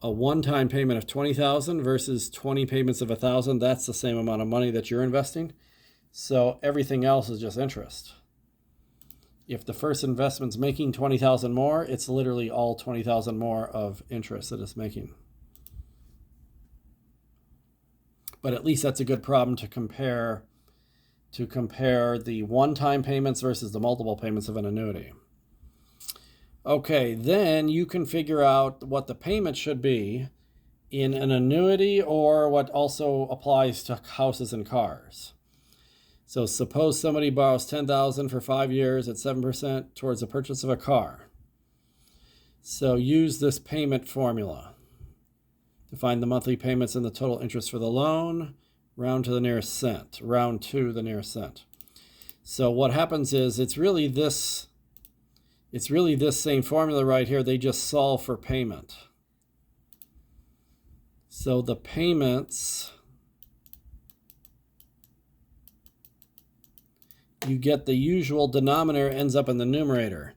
A one-time payment of 20,000 versus 20 payments of 1,000, that's the same amount of money that you're investing. So everything else is just interest. If the first investment's making 20,000 more, it's literally all 20,000 more of interest that it's making. But at least that's a good problem to compare the one-time payments versus the multiple payments of an annuity. Okay, then you can figure out what the payment should be in an annuity or what also applies to houses and cars. So suppose somebody borrows $10,000 for 5 years at 7% towards the purchase of a car. So use this payment formula to find the monthly payments and the total interest for the loan, round to the nearest cent, round to the nearest cent. So what happens is it's really this same formula right here. They just solve for payment. So the payments, you get the usual denominator ends up in the numerator.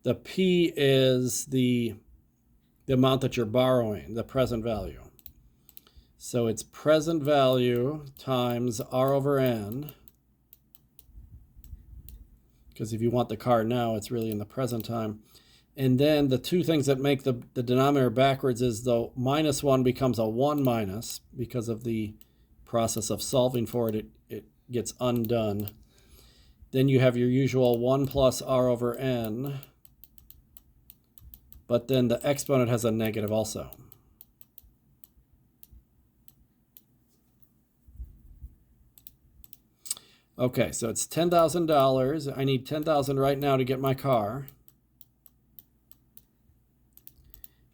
The P is the amount that you're borrowing, the present value. So it's present value times R over N. Because if you want the car now, it's really in the present time. And then the two things that make the denominator backwards is the minus 1 becomes a 1 minus because of the process of solving for it. It gets undone. Then you have your usual 1 plus R over N. But then the exponent has a negative also. Okay, so it's $10,000. I need $10,000 right now to get my car.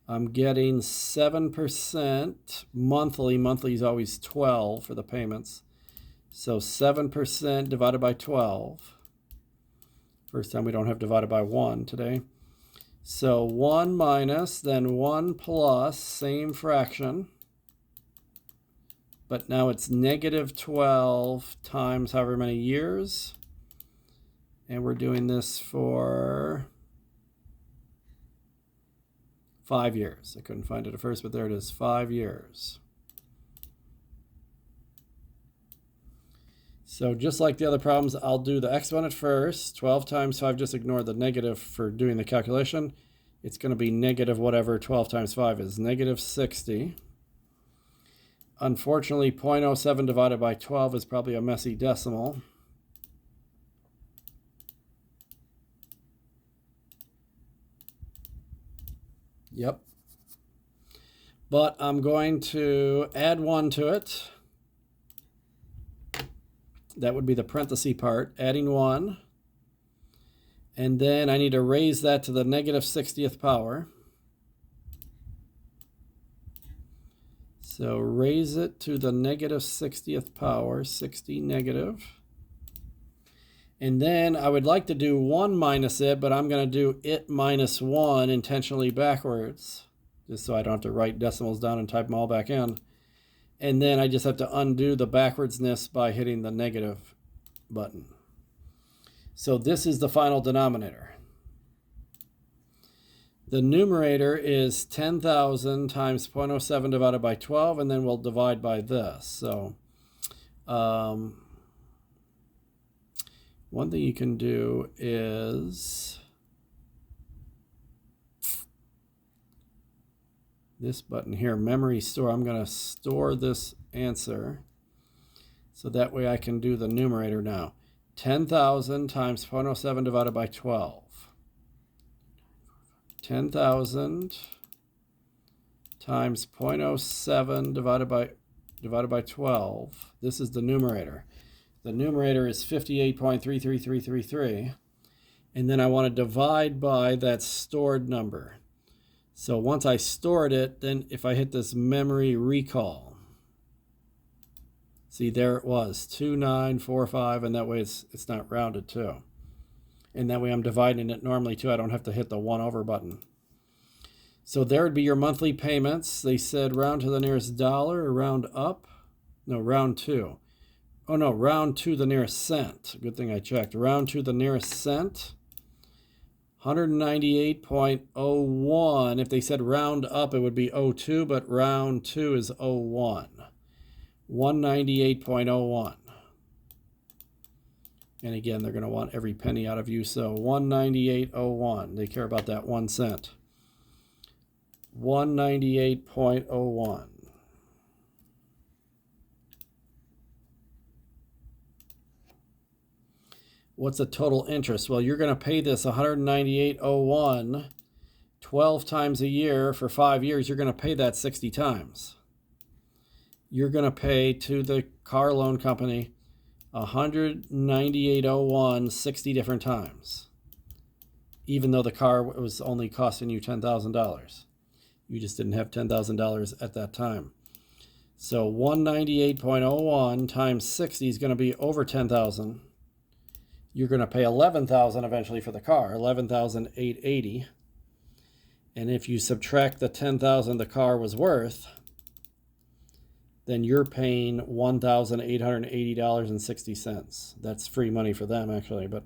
I'm getting 7% monthly. Monthly is always 12 for the payments. So 7% divided by 12. First time we don't have divided by 1 today. So 1 minus, then 1 plus, same fraction. But now it's negative 12 times however many years. And we're doing this for 5 years. I couldn't find it at first, but there it is, 5 years. So just like the other problems, I'll do the exponent first. 12 times 5, just ignore the negative for doing the calculation. It's going to be negative whatever 12 times 5 is, negative 60. Unfortunately, 0.07 divided by 12 is probably a messy decimal. Yep. But I'm going to add 1 to it. That would be the parenthesis part, adding 1. And then I need to raise that to the negative 60th power. So raise it to the negative 60th power, 60 negative. And then I would like to do 1 minus it, but I'm going to do it minus 1 intentionally backwards, just so I don't have to write decimals down and type them all back in. And then I just have to undo the backwardsness by hitting the negative button. So this is the final denominator. The numerator is 10,000 times 0.07 divided by 12, and then we'll divide by this. So one thing you can do is this button here, memory store. I'm going to store this answer so that way I can do the numerator now. 10,000 times 0.07 divided by 12. 10,000 times 0.07 divided by 12. This is the numerator. The numerator is 58.33333. And then I want to divide by that stored number. So once I stored it, then if I hit this memory recall, see, there it was, 2945, and that way it's not rounded too. And that way I'm dividing it normally too. I don't have to hit the 1 over button. So there would be your monthly payments. They said round to the nearest dollar or round up. No, round to. Oh no, round to the nearest cent. Good thing I checked. Round to the nearest cent. 198.01. If they said round up, it would be 02, but round to is 01. 198.01. And again, they're going to want every penny out of you. So 198.01. They care about that 1 cent. 198.01. What's the total interest? Well, you're going to pay this 198.01 12 times a year for 5 years. You're going to pay that 60 times. You're going to pay to the car loan company 198.01 60 different times, even though the car was only costing you $10,000. You just didn't have $10,000 at that time. So 198.01 times 60 is going to be over 10,000. You're going to pay 11,000 eventually for the car, 11,880. And if you subtract the 10,000 the car was worth, then you're paying $1,880.60. That's free money for them, actually, but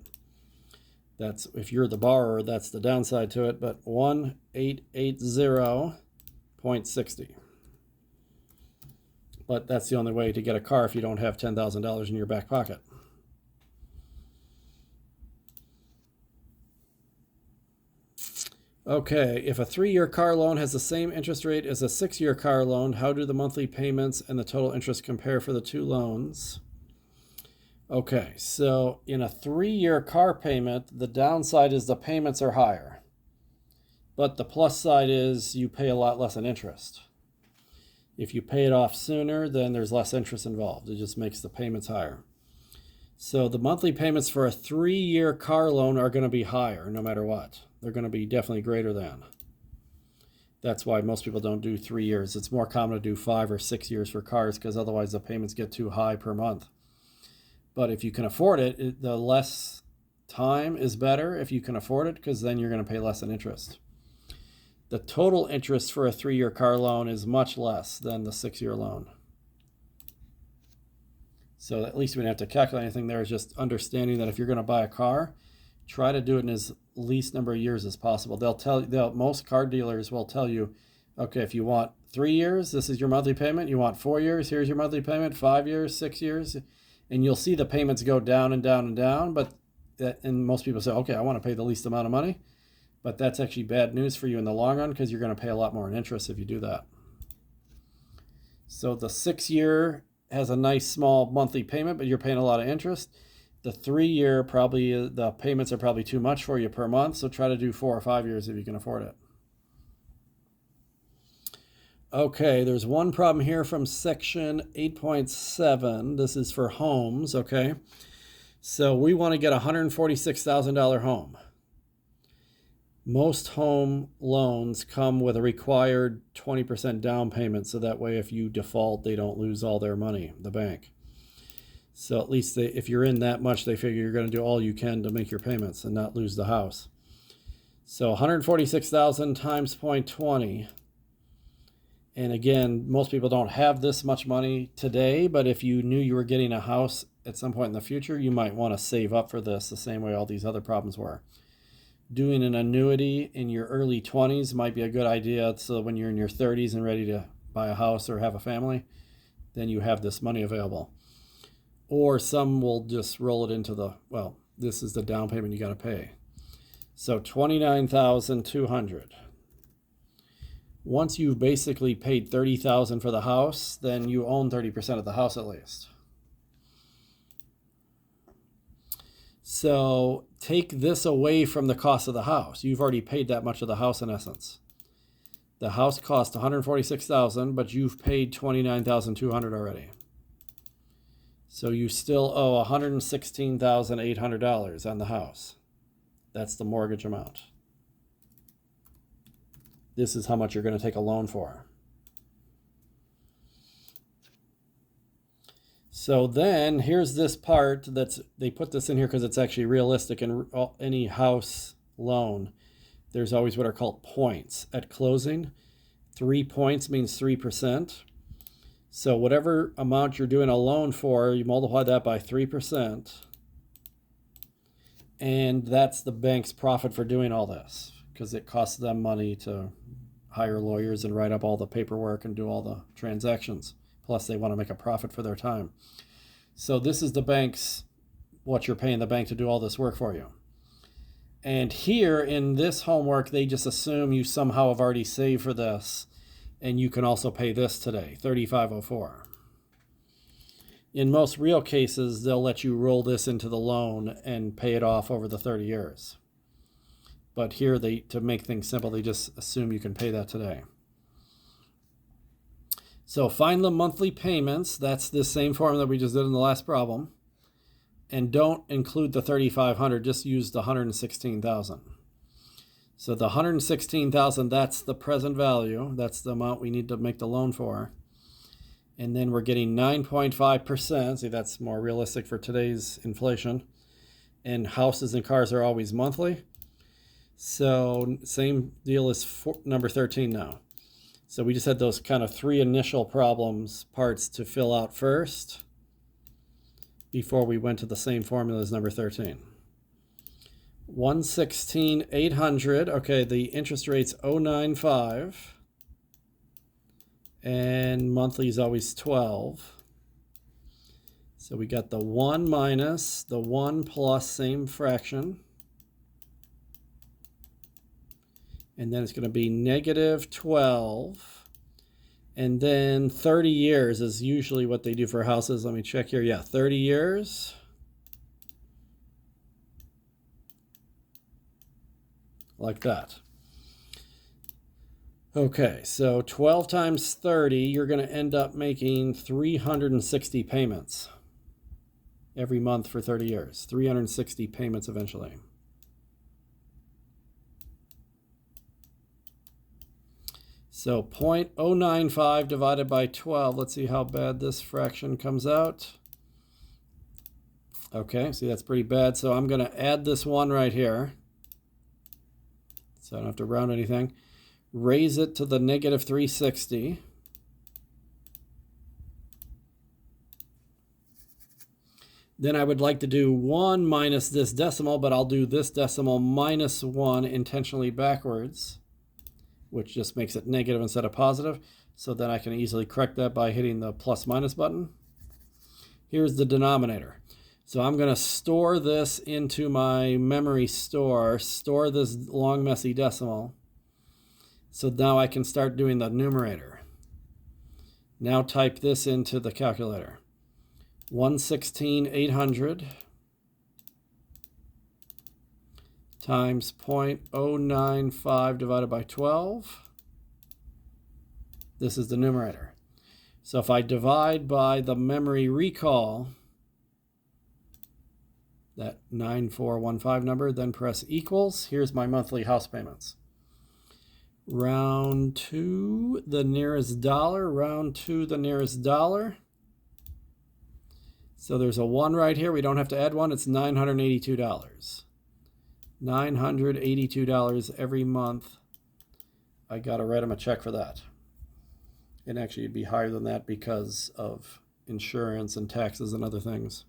that's, if you're the borrower, that's the downside to it. But 1,880.60. But that's the only way to get a car if you don't have $10,000 in your back pocket. Okay, if a 3-year car loan has the same interest rate as a 6-year car loan, how do the monthly payments and the total interest compare for the two loans? Okay, so in a 3-year car payment, the downside is the payments are higher. But the plus side is you pay a lot less in interest. If you pay it off sooner, then there's less interest involved. It just makes the payments higher. So the monthly payments for a 3-year car loan are going to be higher no matter what. They're going to be definitely greater than. That's why most people don't do 3 years. It's more common to do 5 or 6 years for cars because otherwise the payments get too high per month. But if you can afford it, the less time is better if you can afford it because then you're going to pay less in interest. The total interest for a 3-year car loan is much less than the 6-year loan. So at least we don't have to calculate anything there. It's just understanding that if you're going to buy a car, try to do it in as least number of years as possible. Most car dealers will tell you, okay, if you want 3 years, this is your monthly payment. You want 4 years, here's your monthly payment. 5 years, 6 years, and you'll see the payments go down and down and down. And most people say, okay, I want to pay the least amount of money, but that's actually bad news for you in the long run because you're going to pay a lot more in interest if you do that. So the 6-year has a nice small monthly payment, but you're paying a lot of interest. The 3-year, probably the payments are probably too much for you per month, so try to do 4 or 5 years if you can afford it. Okay, there's one problem here from section 8.7. This is for homes, okay? So we want to get a $146,000 home. Most home loans come with a required 20% down payment, so that way if you default, they don't lose all their money, the bank. So at least if you're in that much, they figure you're going to do all you can to make your payments and not lose the house. So 146,000 times 0.20. And again, most people don't have this much money today, but if you knew you were getting a house at some point in the future, you might want to save up for this the same way all these other problems were. Doing an annuity in your early 20s might be a good idea, so when you're in your 30s and ready to buy a house or have a family, then you have this money available. Or some will just roll it into this is the down payment you got to pay. So $29,200. Once you've basically paid $30,000 for the house, then you own 30% of the house at least. So take this away from the cost of the house. You've already paid that much of the house in essence. The house cost $146,000, but you've paid $29,200 already. So you still owe $116,800 on the house. That's the mortgage amount. This is how much you're going to take a loan for. So then here's this part they put this in here because it's actually realistic. In any house loan, there's always what are called points at closing. 3 points means 3%. So whatever amount you're doing a loan for, you multiply that by 3%. And that's the bank's profit for doing all this, because it costs them money to hire lawyers and write up all the paperwork and do all the transactions. Plus, they want to make a profit for their time. So this is the bank's, what you're paying the bank to do all this work for you. And here in this homework, they just assume you somehow have already saved for this, and you can also pay this today, $3,504. In most real cases, they'll let you roll this into the loan and pay it off over the 30 years. But here, to make things simple, they just assume you can pay that today. So find the monthly payments. That's the same formula that we just did in the last problem. And don't include the $3,500, just use the $116,000. So the $116,000, that's the present value. That's the amount we need to make the loan for. And then we're getting 9.5%. See, that's more realistic for today's inflation. And houses and cars are always monthly. So same deal as number 13 now. So we just had those kind of three initial parts to fill out first before we went to the same formula as number 13. 116,800. Okay, the interest rate's 0.95. And monthly is always 12. So we got the 1 minus the 1 plus same fraction. And then it's going to be negative 12. And then 30 years is usually what they do for houses. Let me check here. Yeah, 30 years. Like that. Okay, so 12 times 30, you're going to end up making 360 payments every month for 30 years. 360 payments eventually. So 0.095 divided by 12. Let's see how bad this fraction comes out. Okay, see, that's pretty bad. So I'm going to add this one right here. So I don't have to round anything. Raise it to the negative 360. Then I would like to do 1 minus this decimal, but I'll do this decimal minus 1 intentionally backwards, which just makes it negative instead of positive. So then I can easily correct that by hitting the plus minus button. Here's the denominator. So I'm going to store this into my memory store this long messy decimal. So now I can start doing the numerator. Now type this into the calculator. 116,800 times 0.095 divided by 12. This is the numerator. So if I divide by the memory recall, that 9415 number, then press equals. Here's my monthly house payments. Round to the nearest dollar, round to the nearest dollar. So there's a 1 right here. We don't have to add 1. It's $982. $982 every month. I got to write them a check for that. And actually, it'd be higher than that because of insurance and taxes and other things.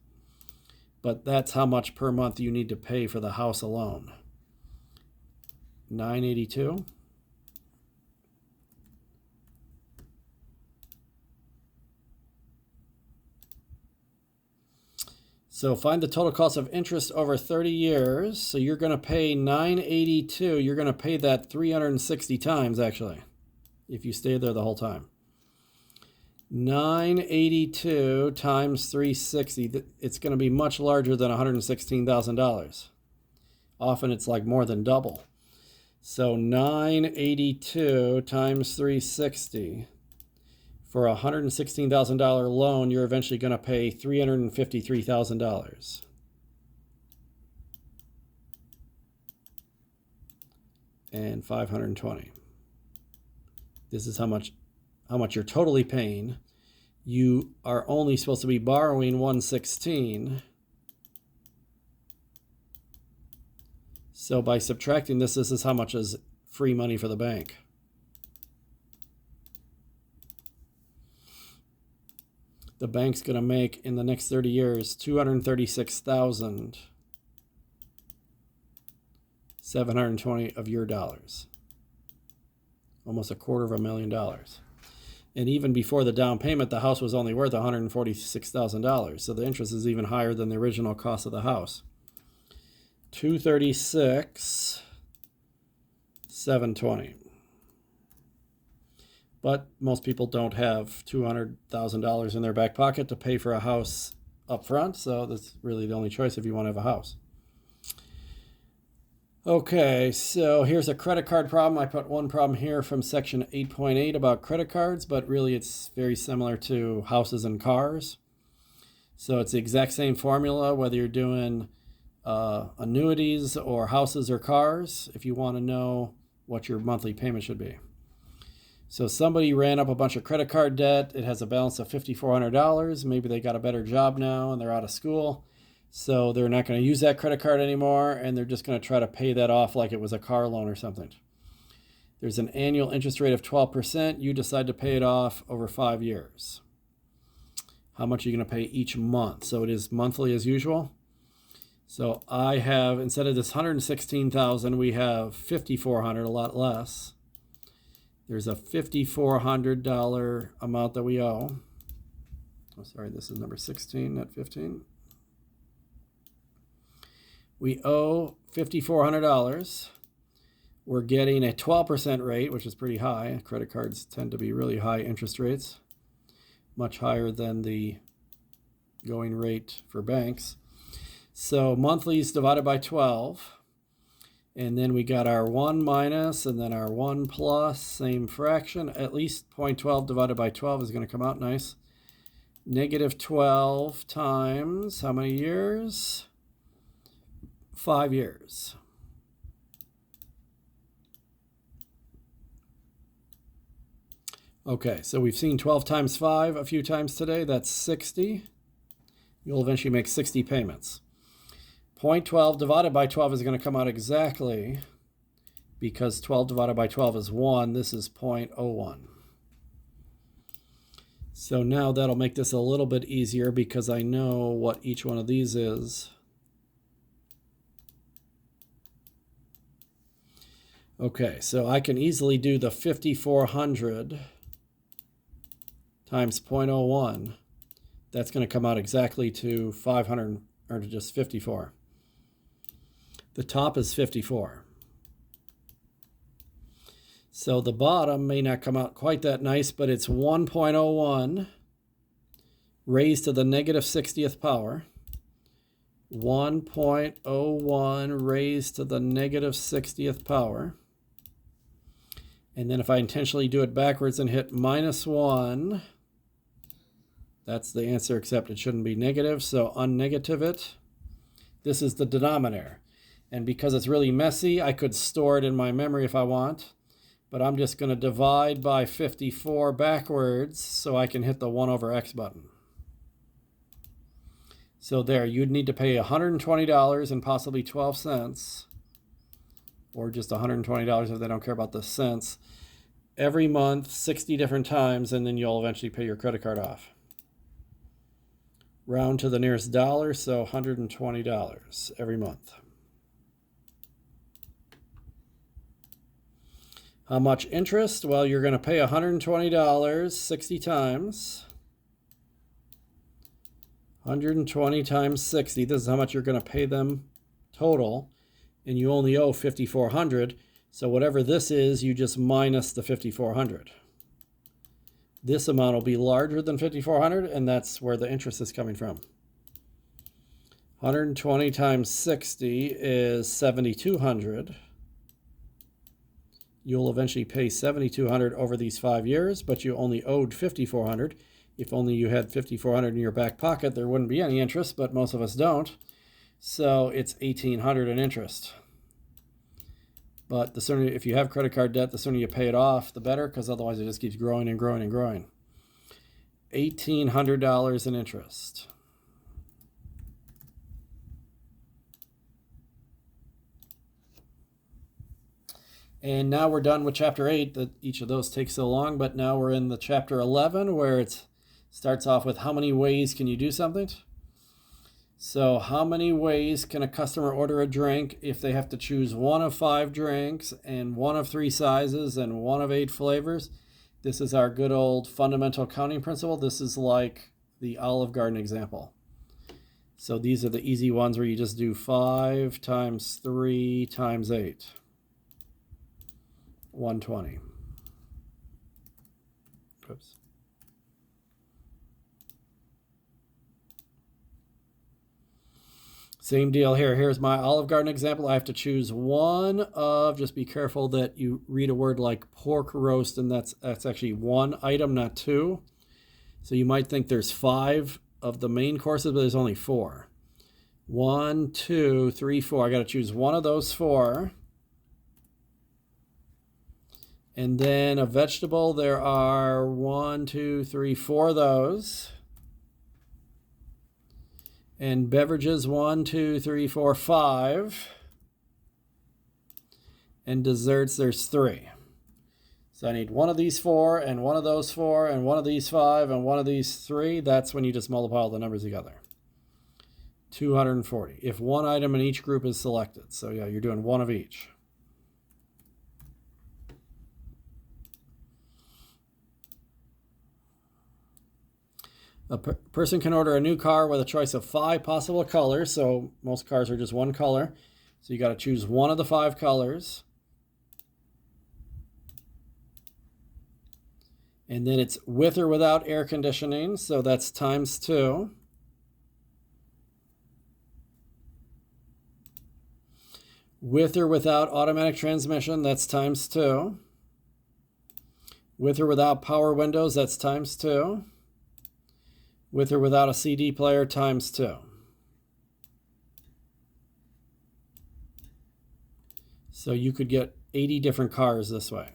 But that's how much per month you need to pay for the house alone. $982. So find the total cost of interest over 30 years. So you're going to pay $982. You're going to pay that 360 times, actually, if you stay there the whole time. $982 times 360. It's going to be much larger than $116,000. Often it's like more than double. So $982 times 360. For a $116,000 loan, you're eventually going to pay $353,000. And $520. This is how much you're totally paying. You are only supposed to be borrowing $116. So by subtracting this is how much is free money for the bank. The bank's going to make in the next 30 years $236,720 of your dollars. Almost $250,000. And even before the down payment, the house was only worth $146,000. So the interest is even higher than the original cost of the house. $236,720. But most people don't have $200,000 in their back pocket to pay for a house up front, so that's really the only choice if you want to have a house. Okay, so here's a credit card problem. I put one problem here from section 8.8 about credit cards, but really it's very similar to houses and cars. So it's the exact same formula, whether you're doing annuities or houses or cars, if you want to know what your monthly payment should be. So somebody ran up a bunch of credit card debt. It has a balance of $5,400. Maybe they got a better job now and they're out of school. So they're not going to use that credit card anymore, and they're just going to try to pay that off like it was a car loan or something. There's an annual interest rate of 12%. You decide to pay it off over 5 years. How much are you going to pay each month? So it is monthly as usual. So I have, instead of this $116,000, we have $5,400, a lot less. There's a $5,400 amount that we owe. Oh, sorry, this is number 16, not 15. We owe $5,400. We're getting a 12% rate, which is pretty high. Credit cards tend to be really high interest rates, much higher than the going rate for banks. So monthlies divided by 12. And then we got our 1 minus and then our 1 plus, same fraction. At least 0.12 divided by 12 is going to come out nice. Negative 12 times how many years? 5 years. Okay, so we've seen 12 times 5 a few times today. That's 60. You'll eventually make 60 payments. 0.12 divided by 12 is going to come out exactly, because 12 divided by 12 is 1. This is 0.01. So now that'll make this a little bit easier because I know what each one of these is. Okay, so I can easily do the 5,400 times 0.01. That's going to come out exactly to 500, or to just 54. The top is 54. So the bottom may not come out quite that nice, but it's 1.01 raised to the negative 60th power. 1.01 raised to the negative 60th power. And then if I intentionally do it backwards and hit -1, that's the answer, except it shouldn't be negative, so unnegative it. This is the denominator. And because it's really messy, I could store it in my memory if I want. But I'm just going to divide by 54 backwards so I can hit the 1 over x button. So there, you'd need to pay $120 and possibly 12 cents, or just $120 if they don't care about the cents, every month, 60 different times, and then you'll eventually pay your credit card off. Round to the nearest dollar, so $120 every month. How much interest? Well, you're going to pay $120 60 times. 120 times 60. This is how much you're going to pay them total. And you only owe $5,400. So whatever this is, you just minus the $5,400. This amount will be larger than $5,400, and that's where the interest is coming from. 120 times 60 is $7,200. You'll eventually pay $7,200 over these 5 years, but you only owed $5,400. If only you had $5,400 in your back pocket, there wouldn't be any interest, but most of us don't. So it's $1,800 in interest. But the sooner, if you have credit card debt, the sooner you pay it off, the better, because otherwise it just keeps growing and growing and growing. $1,800 in interest. And now we're done with chapter 8. Each of those takes so long, but now we're in the chapter 11 where it starts off with how many ways can you do something? So how many ways can a customer order a drink if they have to choose 1 of 5 drinks and 1 of 3 sizes and 1 of 8 flavors? This is our good old fundamental counting principle. This is like the Olive Garden example. So these are the easy ones where you just do 5 times 3 times 8. 120. Oops. Same deal here. Here's my Olive Garden example. I have to choose 1 of, just be careful that you read a word like pork roast, and that's actually 1 item, not 2. So you might think there's 5 of the main courses, but there's only 4. 1, 2, 3, 4. I got to choose 1 of those 4. And then a vegetable, there are 1, 2, 3, 4 of those. And beverages, 1, 2, 3, 4, 5. And desserts, there's 3. So I need 1 of these 4, and 1 of those 4, and 1 of these 5, and 1 of these 3. That's when you just multiply all the numbers together. 240. If 1 item in each group is selected. So yeah, you're doing 1 of each. A person can order a new car with a choice of 5 possible colors. So most cars are just 1 color. So you got to choose 1 of the 5 colors. And then it's with or without air conditioning. So that's times 2. With or without automatic transmission, that's times 2. With or without power windows, that's times 2. With or without a CD player, times 2. So you could get 80 different cars this way.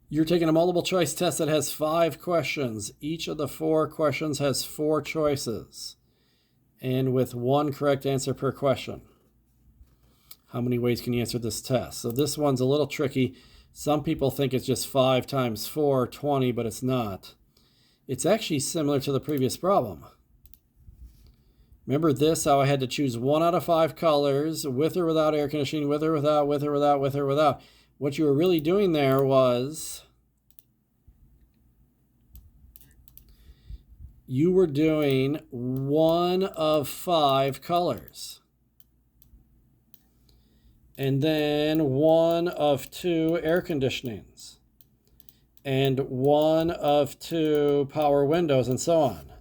You're taking a multiple choice test that has 5 questions. Each of the 4 questions has 4 choices, and with 1 correct answer per question. How many ways can you answer this test? So this one's a little tricky. Some people think it's just 5 times 4, 20, but it's not. It's actually similar to the previous problem. Remember this, how I had to choose 1 out of 5 colors, with or without air conditioning, with or without, with or without, with or without. What you were really doing there was you were doing 1 of 5 colors. And then 1 of 2 air conditionings. And 1 of 2 power windows, and so on.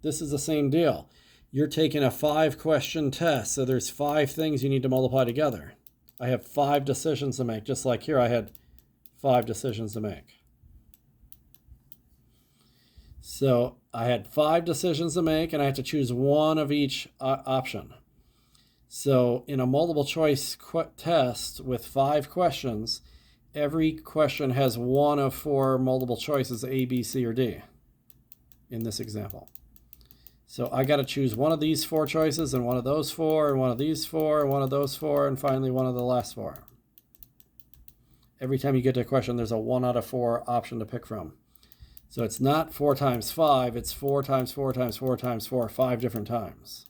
This is the same deal. You're taking a 5-question test, so there's 5 things you need to multiply together. I have 5 decisions to make, just like here I had 5 decisions to make. So I had 5 decisions to make, and I had to choose one of each option. So in a multiple choice test with 5 questions, every question has one of 4 multiple choices, A, B, C, or D, in this example. So I got to choose one of these 4 choices, and one of those 4, and one of these 4, and one of those 4, and finally one of the last 4. Every time you get to a question, there's a 1 out of 4 option to pick from. So it's not 4 times 5, it's 4 times 4 times 4 times 4, 5 different times.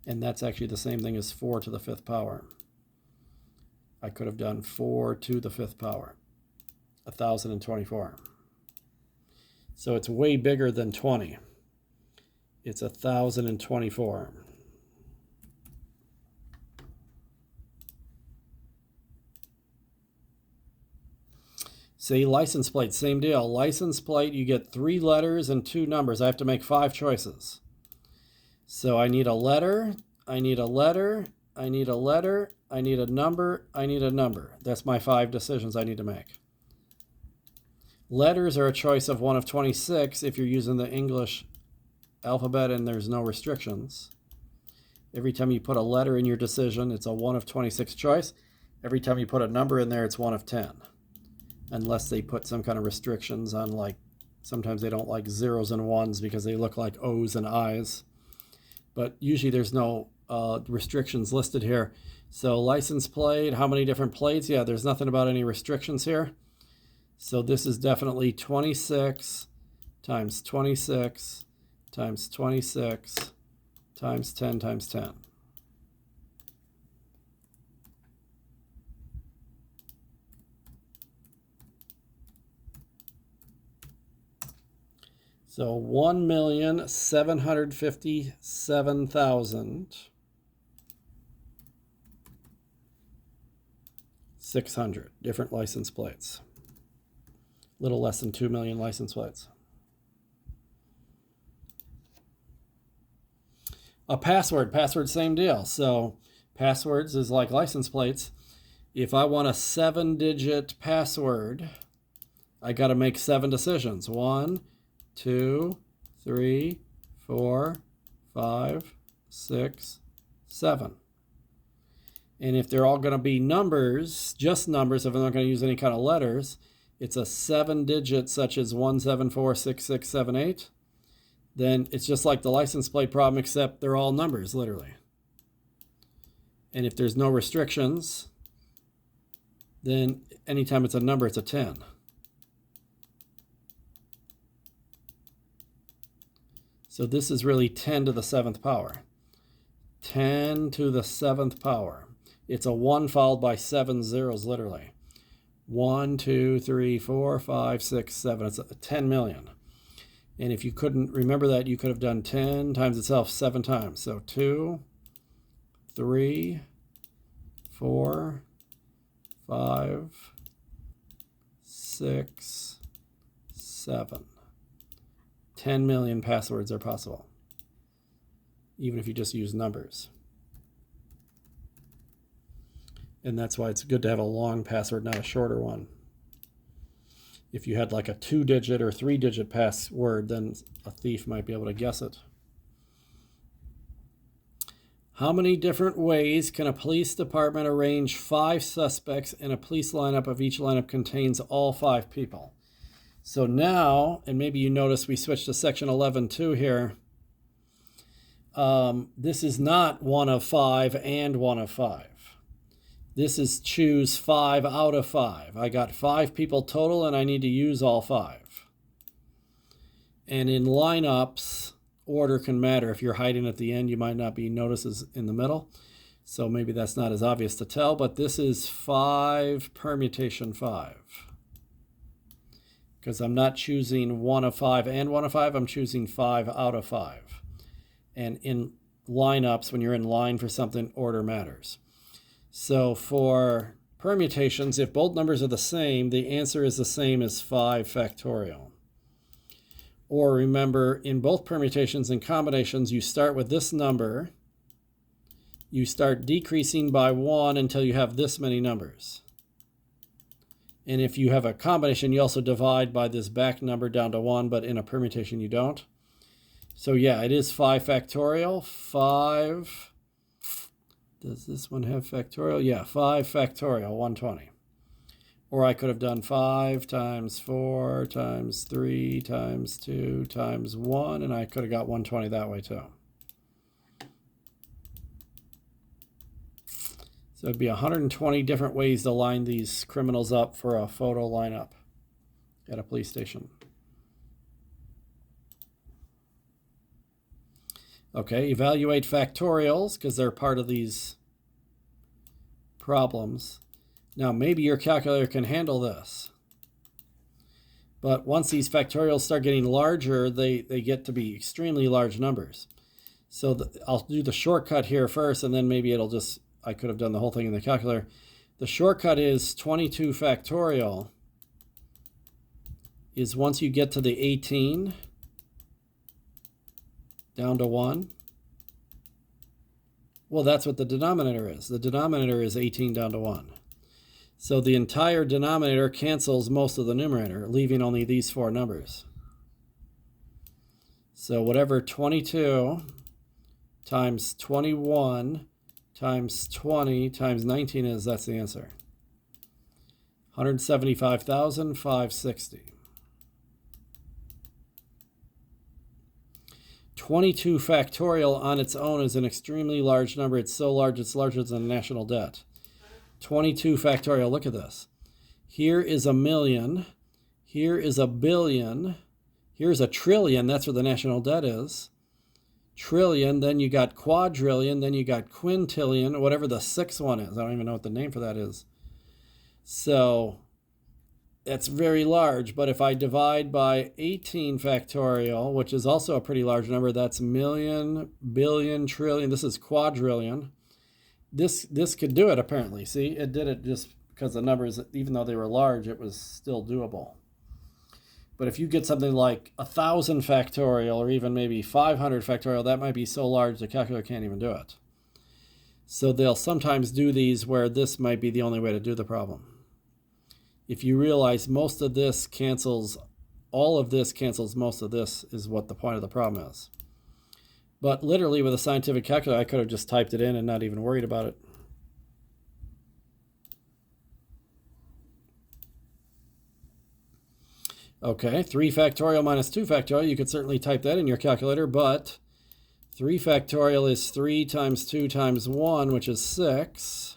And that's actually the same thing as 4 to the 5th power. I could have done 4 to the 5th power, 1024. So it's way bigger than 20. It's 1024. Say license plate, same deal. License plate, you get 3 letters and 2 numbers. I have to make 5 choices. So I need a letter, I need a letter, I need a letter, I need a number, I need a number. That's my 5 decisions I need to make. Letters are a choice of 1 of 26 if you're using the English alphabet and there's no restrictions. Every time you put a letter in your decision, it's a 1 of 26 choice. Every time you put a number in there, it's 1 of 10. Unless they put some kind of restrictions on, like, sometimes they don't like zeros and ones because they look like O's and I's. But usually there's no restrictions listed here. So license plate, how many different plates? Yeah, there's nothing about any restrictions here. So this is definitely 26 times 26 times 26 times 10 times 10. So 1,757,600 different license plates. Little less than 2 million license plates. A password, same deal. So passwords is like license plates. If I want a 7-digit password, I got to make 7 decisions. 1, 2, 3, 4, 5, 6, 7. And if they're all going to be numbers, just numbers, if I'm not going to use any kind of letters, it's a 7-digit such as 1746678. Then it's just like the license plate problem, except they're all numbers, literally. And if there's no restrictions, then anytime it's a number, it's a 10. So this is really 10 to the 7th power. 10 to the 7th power. It's a 1 followed by 7 zeros, literally. 1, 2, 3, 4, 5, 6, 7. It's 10 million. And if you couldn't remember that, you could have done 10 times itself 7 times. So 2, 3, 4, 5, 6, 7. 10 million passwords are possible, even if you just use numbers. And that's why it's good to have a long password, not a shorter one. If you had like a 2-digit or 3-digit password, then a thief might be able to guess it. How many different ways can a police department arrange 5 suspects in a police lineup if each lineup contains all 5 people? So now, and maybe you notice we switched to section 11.2 here. This is not 1 of 5 and 1 of 5. This is choose 5 out of 5. I got 5 people total and I need to use all 5. And in lineups, order can matter. If you're hiding at the end, you might not be noticed as in the middle. So maybe that's not as obvious to tell, but this is 5 permutation 5. Because I'm not choosing 1 of 5 and 1 of 5, I'm choosing 5 out of 5. And in lineups, when you're in line for something, order matters. So for permutations, if both numbers are the same, the answer is the same as 5 factorial. Or remember, in both permutations and combinations, you start with this number. You start decreasing by 1 until you have this many numbers. And if you have a combination, you also divide by this back number down to 1, but in a permutation you don't. So yeah, it is 5 factorial. 5. Does this one have factorial? Yeah, 5 factorial, 120. Or I could have done 5 times 4 times 3 times 2 times 1, and I could have got 120 that way too. So it'd be 120 different ways to line these criminals up for a photo lineup at a police station. Okay, evaluate factorials because they're part of these problems. Now, maybe your calculator can handle this. But once these factorials start getting larger, they get to be extremely large numbers. So I'll do the shortcut here first, and then maybe it'll just, I could have done the whole thing in the calculator. The shortcut is 22 factorial is once you get to the 18 down to 1. Well, that's what the denominator is. The denominator is 18 down to 1. So the entire denominator cancels most of the numerator, leaving only these 4 numbers. So whatever 22 times 21 times 20 times 19 is, that's the answer. 175,560. 22 factorial on its own is an extremely large number. It's so large, it's larger than the national debt. 22 factorial, look at this. Here is a million. Here is a billion. Here's a trillion. That's where the national debt is. Trillion, then you got quadrillion, then you got quintillion, whatever the 6th one is. I don't even know what the name for that is. So that's very large, but if I divide by 18 factorial, which is also a pretty large number, that's million, billion, trillion. This is quadrillion. This could do it, apparently. See, it did it just because the numbers, even though they were large, it was still doable. But if you get something like 1,000 factorial or even maybe 500 factorial, that might be so large the calculator can't even do it. So they'll sometimes do these where this might be the only way to do the problem. If you realize most of this cancels, all of this cancels most of this, is what the point of the problem is. But literally with a scientific calculator, I could have just typed it in and not even worried about it. Okay, 3 factorial minus 2 factorial, you could certainly type that in your calculator, but 3 factorial is 3 times 2 times 1, which is 6.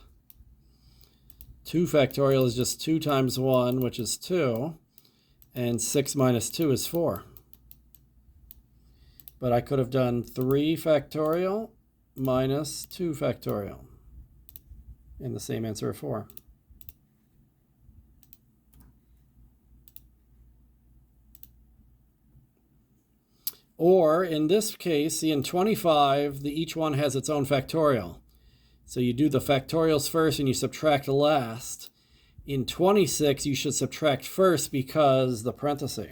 2 factorial is just 2 times 1, which is 2. And 6 minus 2 is 4. But I could have done 3 factorial minus 2 factorial. And the same answer of 4. Or in this case, see in 25, each one has its own factorial. So you do the factorials first and you subtract last. In 26, you should subtract first because the parenthesis.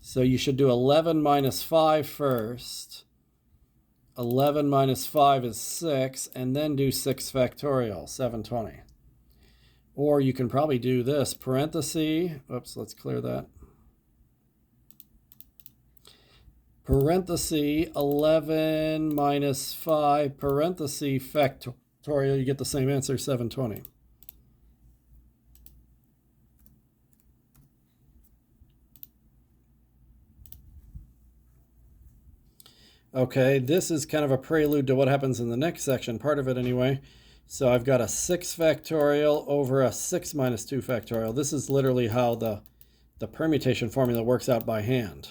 So you should do 11 minus 5 first. 11 minus 5 is 6, and then do 6 factorial, 720. Or you can probably do this, parenthesis, oops, let's clear that. Parenthesis 11 minus 5, parenthesis factorial, you get the same answer, 720. Okay, this is kind of a prelude to what happens in the next section, part of it anyway. So I've got a 6 factorial over a 6 minus 2 factorial. This is literally how the permutation formula works out by hand.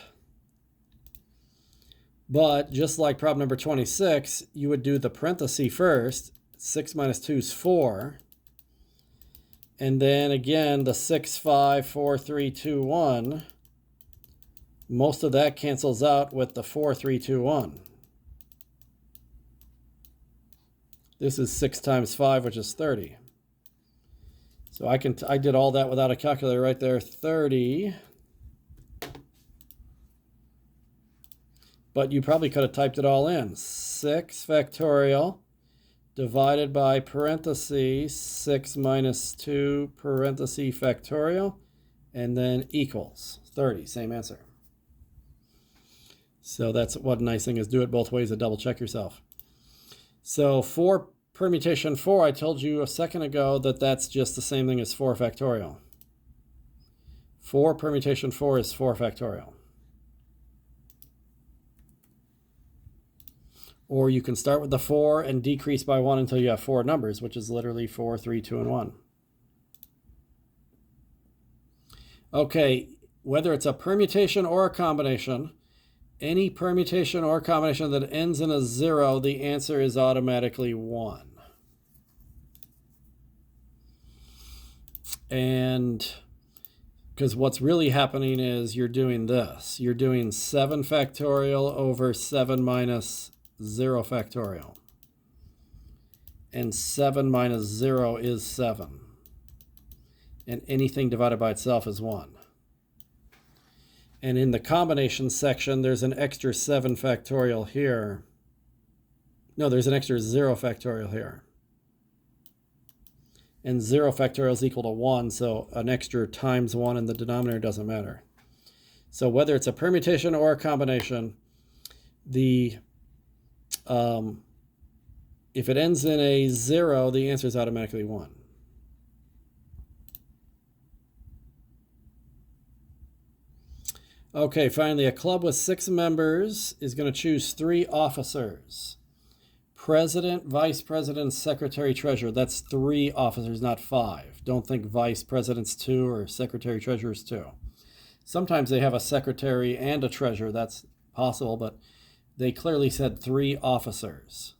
But just like problem number 26, you would do the parenthesis first. 6 minus 2 is 4. And then again, the 6, 5, 4, 3, 2, 1. Most of that cancels out with the 4, 3, 2, 1. This is 6 times 5, which is 30. So I did all that without a calculator right there, 30. But you probably could have typed it all in. 6 factorial divided by parentheses 6 minus 2 parenthesis factorial, and then equals 30. Same answer. So that's one nice thing, is do it both ways to double check yourself. So 4 permutation 4, I told you a second ago that that's just the same thing as 4 factorial. 4 permutation 4 is 4 factorial. Or you can start with the 4 and decrease by 1 until you have 4 numbers, which is literally 4, 3, 2, and 1. Okay, whether it's a permutation or a combination, any permutation or combination that ends in a 0, the answer is automatically 1. And because what's really happening is you're doing this. You're doing 7 factorial over 7 minus 0 factorial. And 7 minus 0 is 7. And anything divided by itself is 1. And in the combination section, there's an extra 7 factorial here. No, there's an extra 0 factorial here. And 0 factorial is equal to 1, so an extra times 1 in the denominator doesn't matter. So whether it's a permutation or a combination, if it ends in a 0, the answer is automatically 1. Okay, finally, a club with 6 members is going to choose 3 officers. President, vice president, secretary, treasurer. That's 3 officers, not 5. Don't think vice president's 2 or secretary, treasurer's 2. Sometimes they have a secretary and a treasurer. That's possible, but they clearly said 3 officers.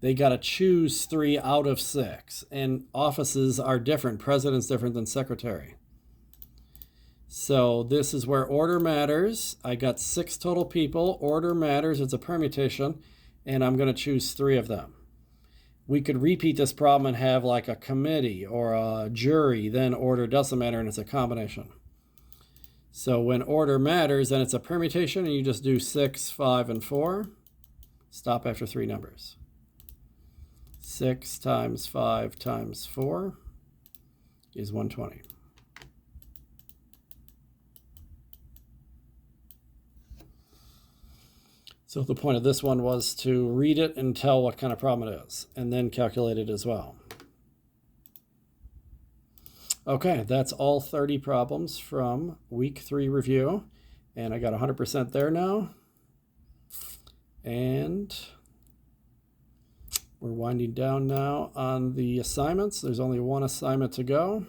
They got to choose 3 out of 6. And offices are different. President's different than secretary. So this is where order matters. I got 6 total people. Order matters. It's a permutation. And I'm going to choose 3 of them. We could repeat this problem and have like a committee or a jury. Then order doesn't matter and it's a combination. So when order matters, then it's a permutation and you just do 6, 5, and 4. Stop after 3 numbers. 6 times 5 times 4 is 120. So the point of this one was to read it and tell what kind of problem it is, and then calculate it as well. Okay, that's all 30 problems from week 3 review, and I got 100% there now. And we're winding down now on the assignments. There's only one assignment to go.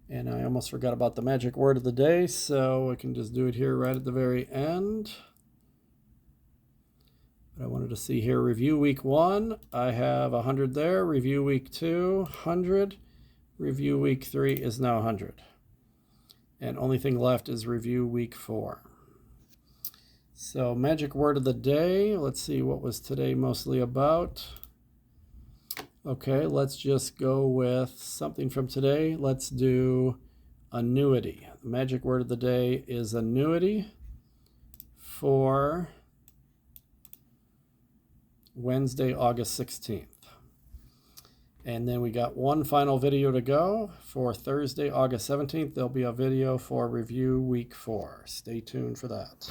And I almost forgot about the magic word of the day, so I can just do it here right at the very end. But I wanted to see here, review week 1, I have 100 there. Review week 2, 100. Review week 3 is now 100. And only thing left is review week 4. So magic word of the day, let's see, what was today mostly about? Okay, let's just go with something from today. Let's do annuity. The magic word of the day is annuity for Wednesday, August 16th. And then we got one final video to go for Thursday, August 17th. There'll be a video for review week 4. Stay tuned for that.